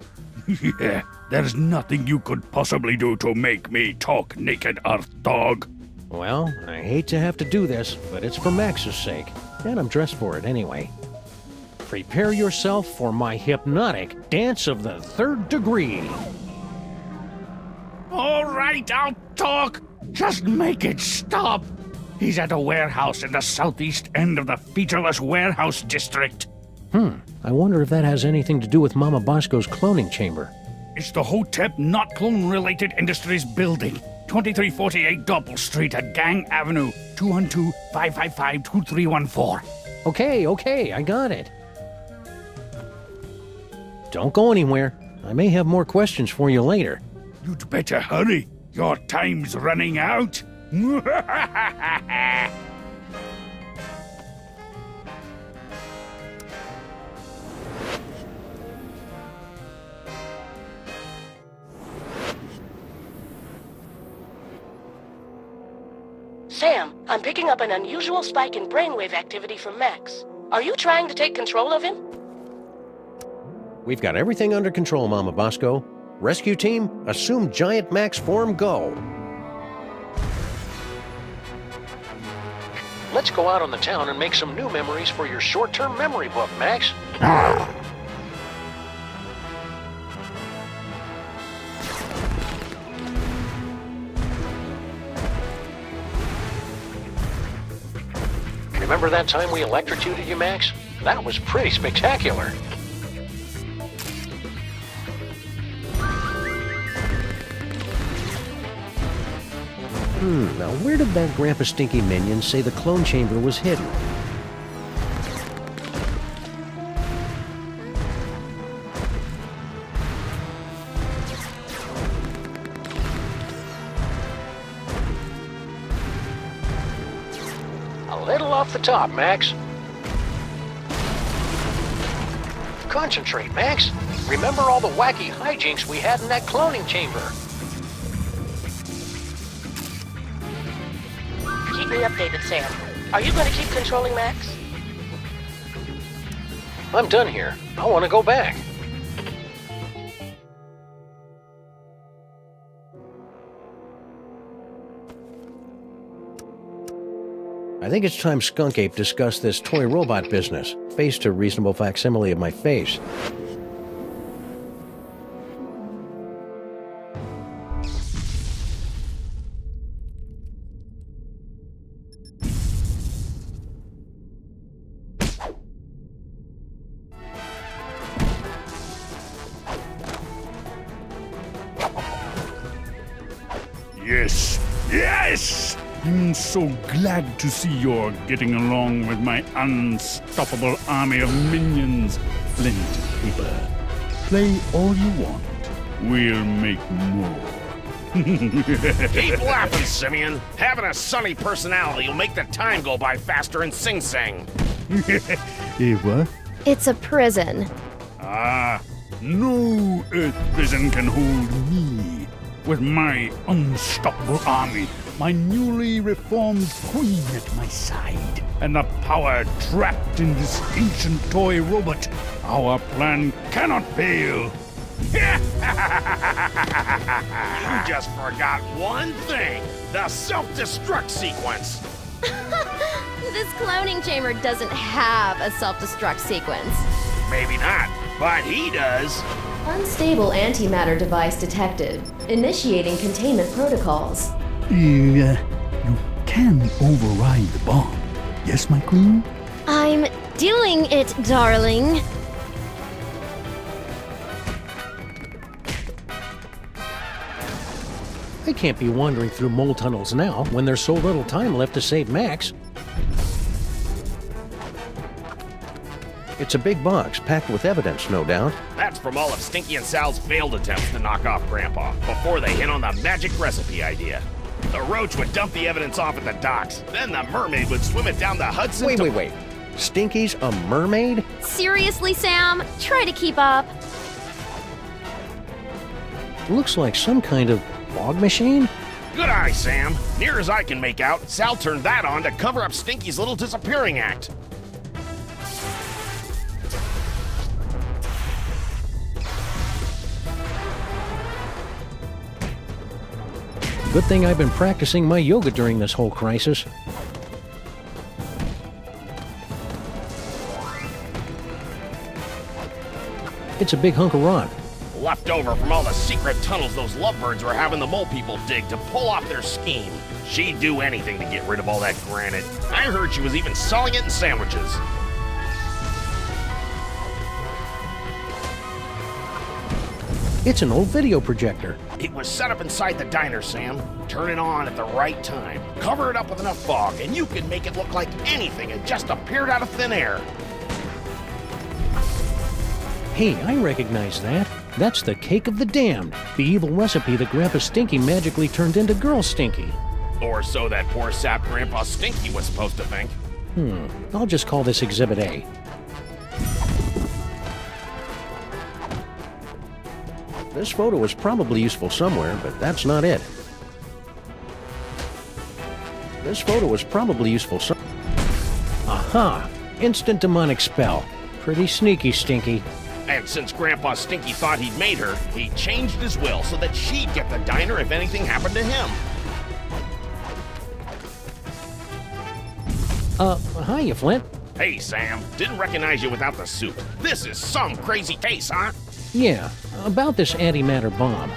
Yeah, there's nothing you could possibly do to make me talk, naked Earth Dog. Well, I hate to have to do this, but it's for Max's sake, and I'm dressed for it anyway. Prepare yourself for my hypnotic dance of the third degree. All right, I'll talk. Just make it stop. He's at a warehouse in the southeast end of the featureless warehouse district. I wonder if that has anything to do with Mama Bosco's cloning chamber. It's the Hotep Not Clone-Related Industries Building, 2348 Doppel Street at Gang Avenue, 212-555-2314. Okay, I got it. Don't go anywhere. I may have more questions for you later. You'd better hurry. Your time's running out. Sam, I'm picking up an unusual spike in brainwave activity from Max. Are you trying to take control of him? We've got everything under control, Mama Bosco. Rescue team, assume Giant Max form, go. Let's go out on the town and make some new memories for your short-term memory book, Max. Remember that time we electrocuted you, Max? That was pretty spectacular. Now where did that Grandpa Stinky minion say the clone chamber was hidden? A little off the top, Max. Concentrate, Max. Remember all the wacky hijinks we had in that cloning chamber. Keep me updated, Sam. Are you going to keep controlling Max? I'm done here. I want to go back. I think it's time Skunk Ape discussed this toy robot business, face to reasonable facsimile of my face. Yes! I'm so glad to see you're getting along with my unstoppable army of minions. Flint paper. Play all you want. We'll make more. Keep laughing, Simeon. Having a sunny personality will make the time go by faster in Sing Sing. What? It's a prison. No Earth prison can hold me. With my unstoppable army, my newly reformed queen at my side, and the power trapped in this ancient toy robot, our plan cannot fail. You just forgot one thing. The self-destruct sequence. This cloning chamber doesn't have a self-destruct sequence. Maybe not, but he does. Unstable antimatter device detected. Initiating containment protocols. You can override the bomb. Yes, my queen? I'm doing it, darling. They can't be wandering through mole tunnels now when there's so little time left to save Max. It's a big box packed with evidence, no doubt. That's from all of Stinky and Sal's failed attempts to knock off Grandpa before they hit on the magic recipe idea. The roach would dump the evidence off at the docks. Then the mermaid would swim it down the Hudson. Wait. Stinky's a mermaid? Seriously, Sam? Try to keep up. Looks like some kind of fog machine? Good eye, Sam. Near as I can make out, Sal turned that on to cover up Stinky's little disappearing act. Good thing I've been practicing my yoga during this whole crisis. It's a big hunk of rock. Left over from all the secret tunnels those lovebirds were having the mole people dig to pull off their scheme. She'd do anything to get rid of all that granite. I heard she was even selling it in sandwiches. It's an old video projector. It was set up inside the diner, Sam. Turn it on at the right time. Cover it up with enough fog, and you can make it look like anything had just appeared out of thin air. Hey, I recognize that. That's the cake of the damned, the evil recipe that Grandpa Stinky magically turned into Girl Stinky. Or so that poor sap Grandpa Stinky was supposed to think. I'll just call this Exhibit A. This photo was probably useful somewhere, but that's not it. This photo was probably useful Aha! Instant demonic spell. Pretty sneaky, Stinky. And since Grandpa Stinky thought he'd made her, he changed his will so that she'd get the diner if anything happened to him. Hiya, Flint. Hey, Sam. Didn't recognize you without the suit. This is some crazy case, huh? Yeah, about this antimatter bomb.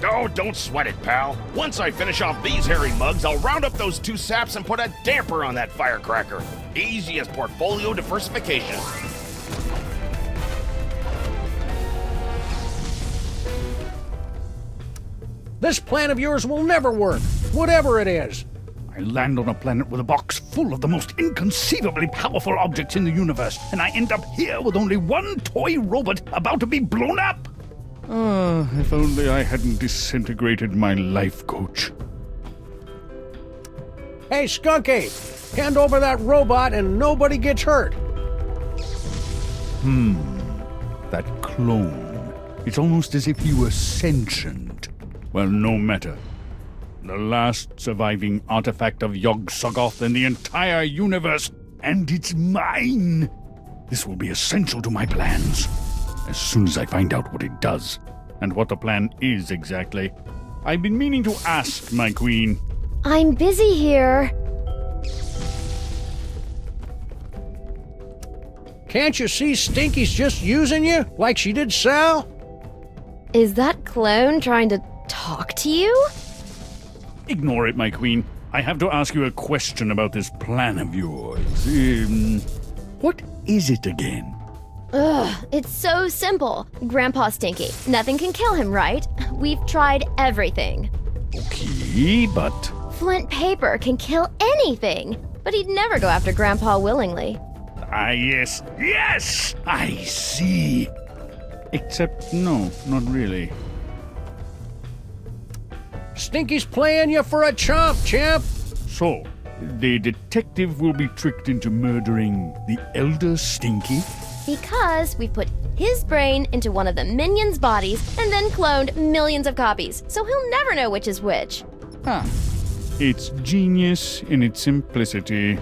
Oh, don't sweat it, pal. Once I finish off these hairy mugs, I'll round up those two saps and put a damper on that firecracker. Easy as portfolio diversification. This plan of yours will never work, whatever it is. I land on a planet with a box full of the most inconceivably powerful objects in the universe, and I end up here with only one toy robot about to be blown up. If only I hadn't disintegrated my life coach. Hey, Skunky! Hand over that robot and nobody gets hurt. That clone. It's almost as if he were sentient. Well, no matter. The last surviving artifact of Yog-Sothoth in the entire universe, and it's mine! This will be essential to my plans. As soon as I find out what it does, and what the plan is exactly. I've been meaning to ask, my queen. I'm busy here. Can't you see Stinky's just using you, like she did Sal? Is that clone trying to talk to you? Ignore it, my queen. I have to ask you a question about this plan of yours. What is it again? Ugh, it's so simple. Grandpa Stinky. Nothing can kill him, right? We've tried everything. Okay, but... Flint paper can kill anything, but he'd never go after Grandpa willingly. Ah, yes, yes! I see. Except, no, not really. Stinky's playing you for a chump, champ! So, the detective will be tricked into murdering the Elder Stinky? Because we put his brain into one of the minions' bodies and then cloned millions of copies, so he'll never know which is which. Ah. It's genius in its simplicity.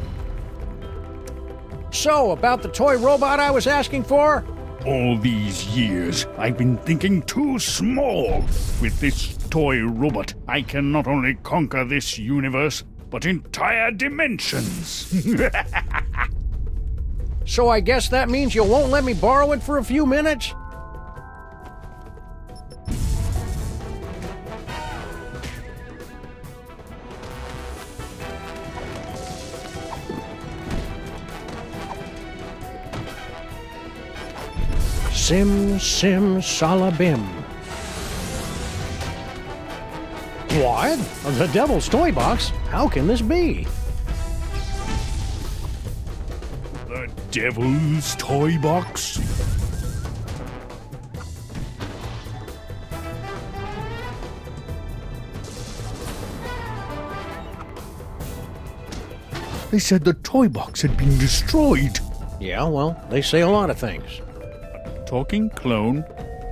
So, about the toy robot I was asking for? All these years, I've been thinking too small. With this toy robot, I can not only conquer this universe, but entire dimensions. So I guess that means you won't let me borrow it for a few minutes? Sim, sim, salabim. What? The Devil's Toybox? How can this be? The Devil's Toybox? They said the toy box had been destroyed. Yeah, well, they say a lot of things. Talking clone?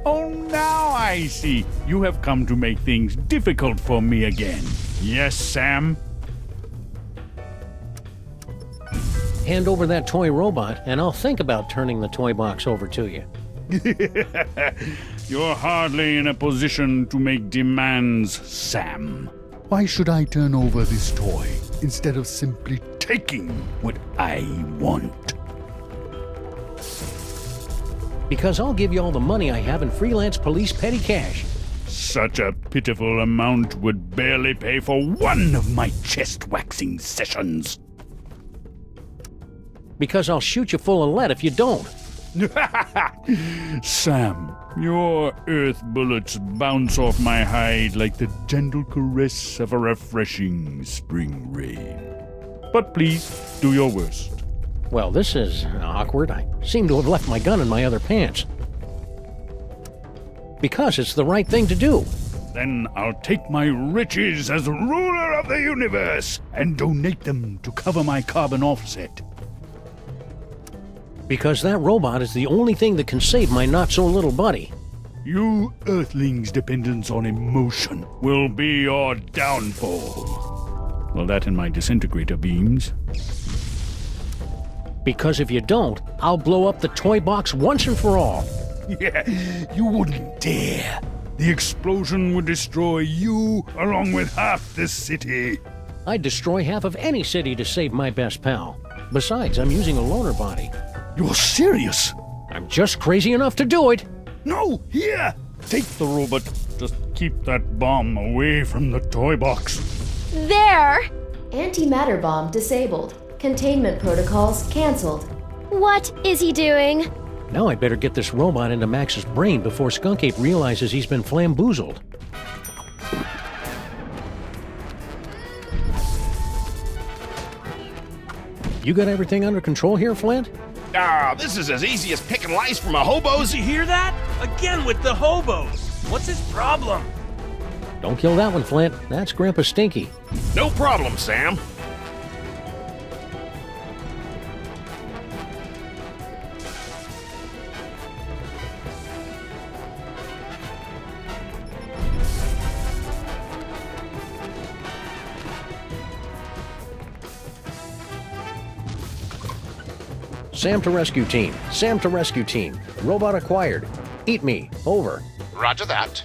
Oh, now I see. You have come to make things difficult for me again. Yes, Sam? Hand over that toy robot, and I'll think about turning the toy box over to you. You're hardly in a position to make demands, Sam. Why should I turn over this toy instead of simply taking what I want? Because I'll give you all the money I have in freelance police petty cash. Such a pitiful amount would barely pay for one of my chest-waxing sessions. Because I'll shoot you full of lead if you don't. Sam, your earth bullets bounce off my hide like the gentle caress of a refreshing spring rain. But please, do your worst. Well, this is awkward. I seem to have left my gun in my other pants. Because it's the right thing to do. Then I'll take my riches as ruler of the universe and donate them to cover my carbon offset. Because that robot is the only thing that can save my not-so-little buddy. You Earthlings' dependence on emotion will be your downfall. Well, that and my disintegrator beams. Because if you don't, I'll blow up the toy box once and for all. Yeah, you wouldn't dare. The explosion would destroy you along with half the city. I'd destroy half of any city to save my best pal. Besides, I'm using a loaner body. You're serious? I'm just crazy enough to do it. No, here! Take the robot. Just keep that bomb away from the toy box. There! Antimatter bomb disabled. Containment protocols canceled. What is he doing? Now I better get this robot into Max's brain before Skunk Ape realizes he's been flamboozled. You got everything under control here, Flint? Ah, this is as easy as picking lice from a hobo's. You hear that? Again with the hobos. What's his problem? Don't kill that one, Flint. That's Grandpa Stinky. No problem, Sam. Sam to rescue team. Sam to rescue team. Robot acquired. Eat me. Over. Roger that.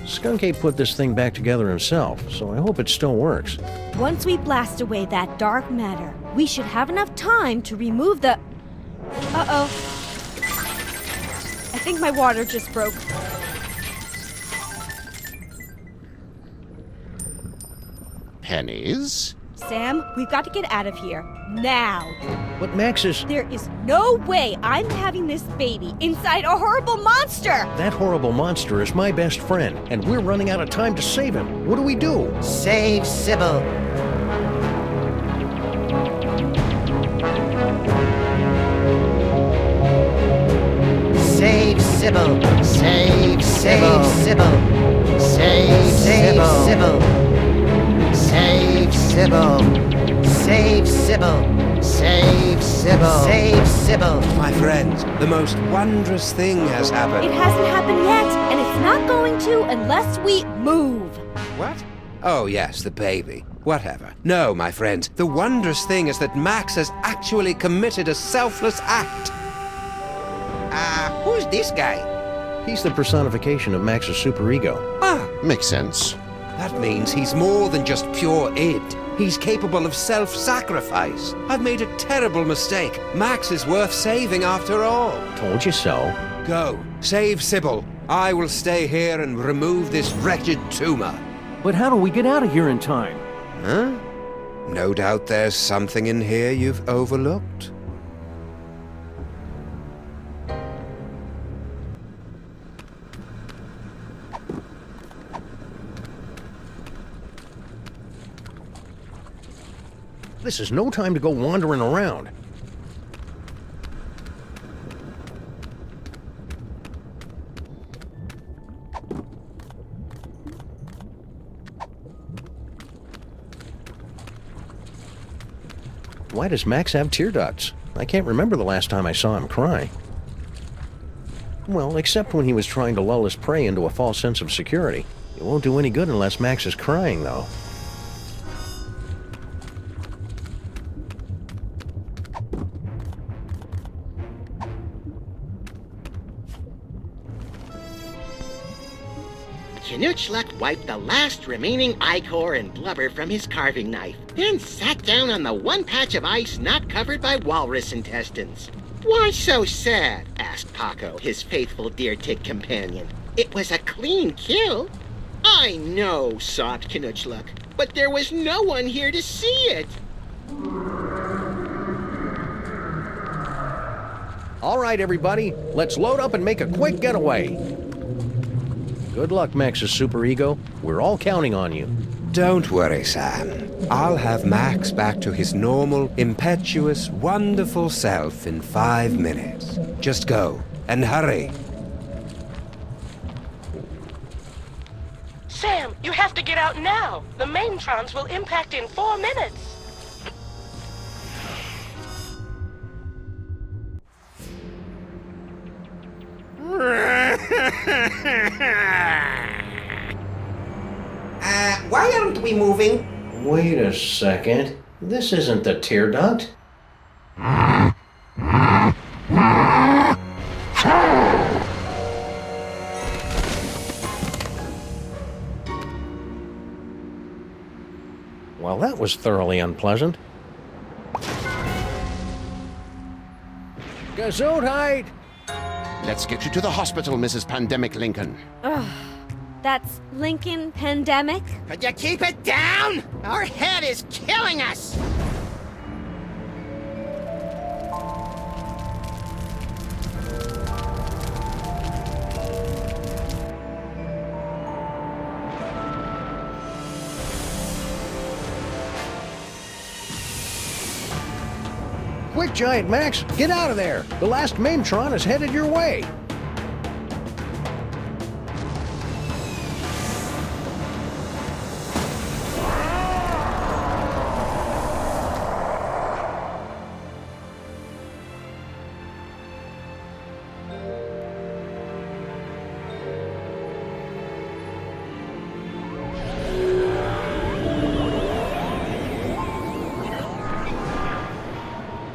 Skunk Ape put this thing back together himself, so I hope it still works. Once we blast away that dark matter, we should have enough time to remove the... Uh-oh. I think my water just broke. Pennies? Sam, we've got to get out of here. Now. But Max is... There is no way I'm having this baby inside a horrible monster! That horrible monster is my best friend, and we're running out of time to save him. What do we do? Save Sybil. Save Sybil. Save Sybil. Save Sybil. Save Sybil. Save Sybil. Save Sybil. Save Sybil. My friends, the most wondrous thing has happened. It hasn't happened yet, and it's not going to unless we move. What? Oh yes, the baby. Whatever. No, my friends, the wondrous thing is that Max has actually committed a selfless act. Who's this guy? He's the personification of Max's superego. Ah, makes sense. That means he's more than just pure id. He's capable of self-sacrifice. I've made a terrible mistake. Max is worth saving after all. Told you so. Go. Save Sybil. I will stay here and remove this wretched tumor. But how do we get out of here in time? Huh? No doubt there's something in here you've overlooked. This is no time to go wandering around. Why does Max have tear ducts? I can't remember the last time I saw him cry. Well, except when he was trying to lull his prey into a false sense of security. It won't do any good unless Max is crying, though. Knutschluck wiped the last remaining ichor and blubber from his carving knife, then sat down on the one patch of ice not covered by walrus intestines. "Why so sad?" asked Paco, his faithful deer-tick companion. "It was a clean kill." "I know," sobbed Knutschluck, "but there was no one here to see it." All right, everybody, let's load up and make a quick getaway. Good luck, Max's superego. We're all counting on you. Don't worry, Sam. I'll have Max back to his normal, impetuous, wonderful self in 5 minutes. Just go, and hurry. Sam, you have to get out now. The maintrons will impact in 4 minutes. Why aren't we moving? Wait a second. This isn't the tear duct. Well, that was thoroughly unpleasant. Gesundheit! Let's get you to the hospital, Mrs. Pandemic Lincoln. Ugh. That's Lincoln Pandemic? Could you keep it down? Our head is killing us! Quick, Giant Max, get out of there! The last Maintron is headed your way!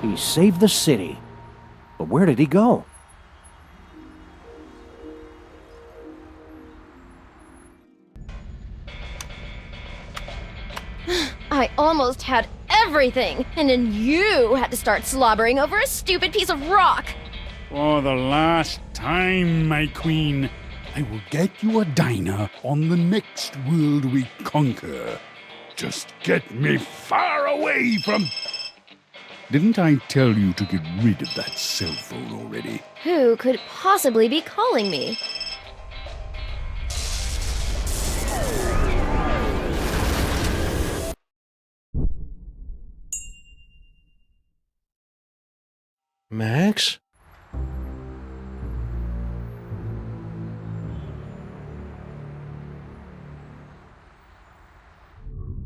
He saved the city. But where did he go? I almost had everything, and then you had to start slobbering over a stupid piece of rock. For the last time, my queen, I will get you a diner on the next world we conquer. Just get me far away from... Didn't I tell you to get rid of that cell phone already? Who could possibly be calling me? Max?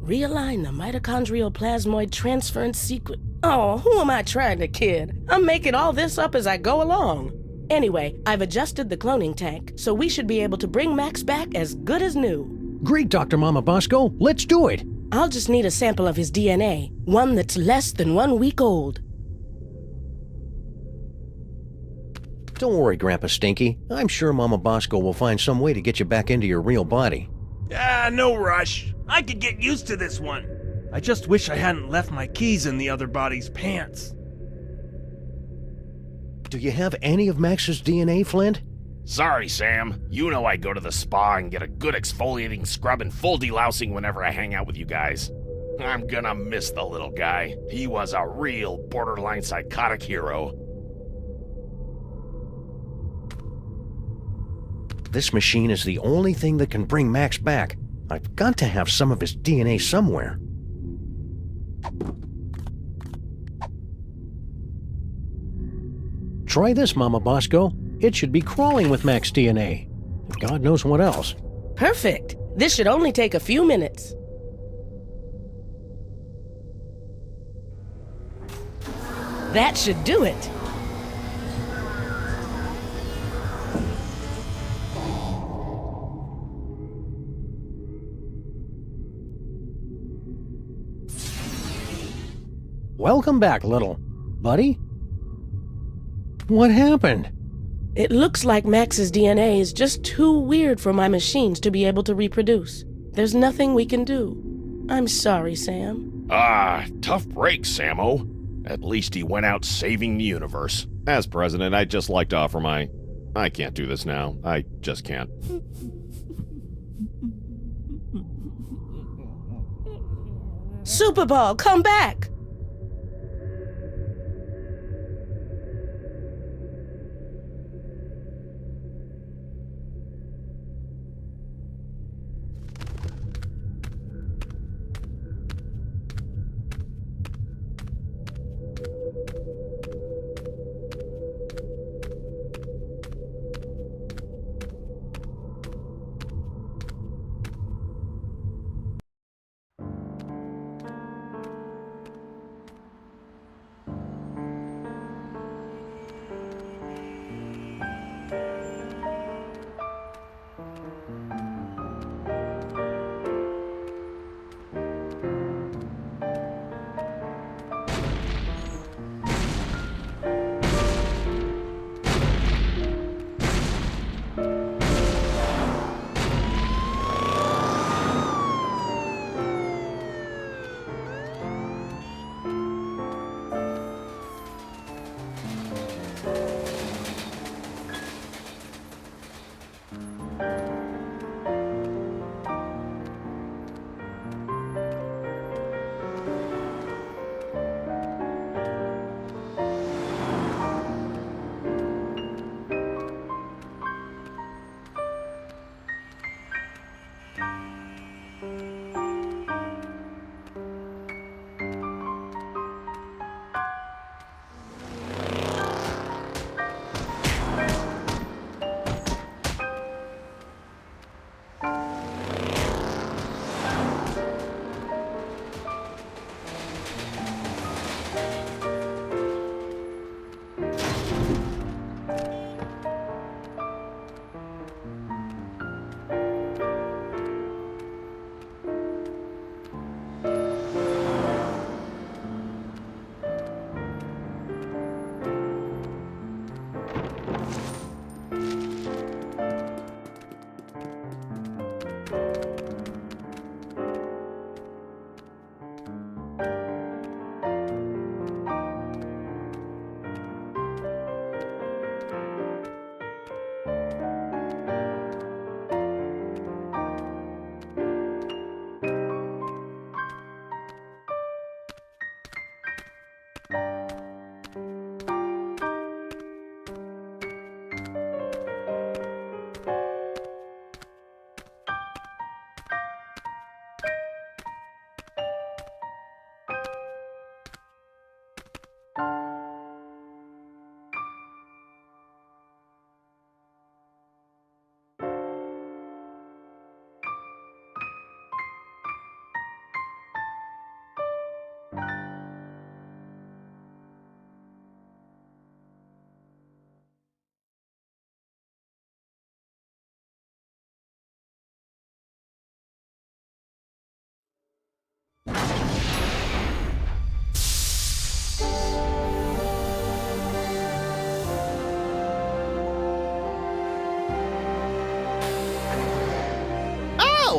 Realign the mitochondrial plasmoid transference sequence. Oh, who am I trying to kid? I'm making all this up as I go along. Anyway, I've adjusted the cloning tank, so we should be able to bring Max back as good as new. Great, Dr. Mama Bosco. Let's do it. I'll just need a sample of his DNA, one that's less than 1 week old. Don't worry, Grandpa Stinky. I'm sure Mama Bosco will find some way to get you back into your real body. Ah, no rush. I could get used to this one. I just wish I hadn't left my keys in the other body's pants. Do you have any of Max's DNA, Flint? Sorry, Sam. You know I go to the spa and get a good exfoliating scrub and full delousing whenever I hang out with you guys. I'm gonna miss the little guy. He was a real borderline psychotic hero. This machine is the only thing that can bring Max back. I've got to have some of his DNA somewhere. Try this, Mama Bosco. It should be crawling with Max DNA. And God knows what else. Perfect. This should only take a few minutes. That should do it. Welcome back, little buddy. What happened? It looks like Max's DNA is just too weird for my machines to be able to reproduce. There's nothing we can do. I'm sorry, Sam. Tough break, Sammo. At least he went out saving the universe. As president, I'd just like to offer my... I can't do this now. I just can't. Superball, come back!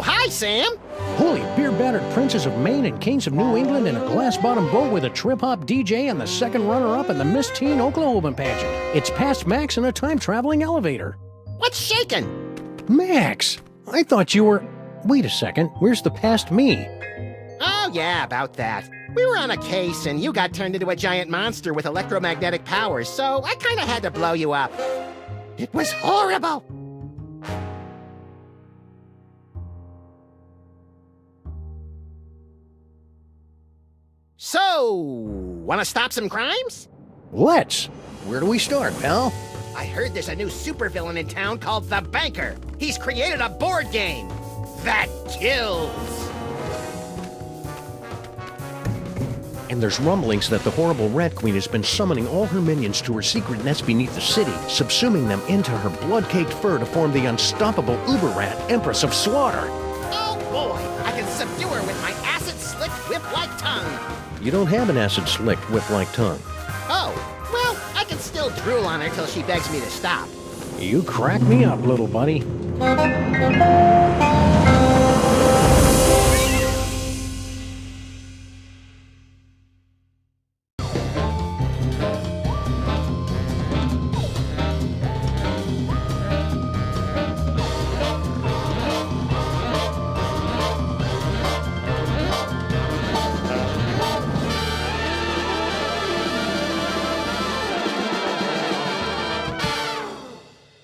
Oh, hi, Sam! Holy beer-battered princes of Maine and kings of New England in a glass-bottom boat with a trip-hop DJ and the second runner-up in the Miss Teen Oklahoma pageant. It's past Max in a time-traveling elevator. What's shaking? Max! I thought you were... Wait a second, where's the past me? Oh, yeah, about that. We were on a case, and you got turned into a giant monster with electromagnetic powers, so I kinda had to blow you up. It was horrible! So, wanna stop some crimes? Let's! Where do we start, pal? I heard there's a new supervillain in town called the Banker. He's created a board game that kills. And there's rumblings that the horrible Rat Queen has been summoning all her minions to her secret nest beneath the city, subsuming them into her blood-caked fur to form the unstoppable Uber-Rat, Empress of Slaughter. Oh boy, I can subdue her with my acid-slicked whip-like tongue. You don't have an acid-slicked whip-like tongue. Oh, well, I can still drool on her till she begs me to stop. You crack me up, little buddy.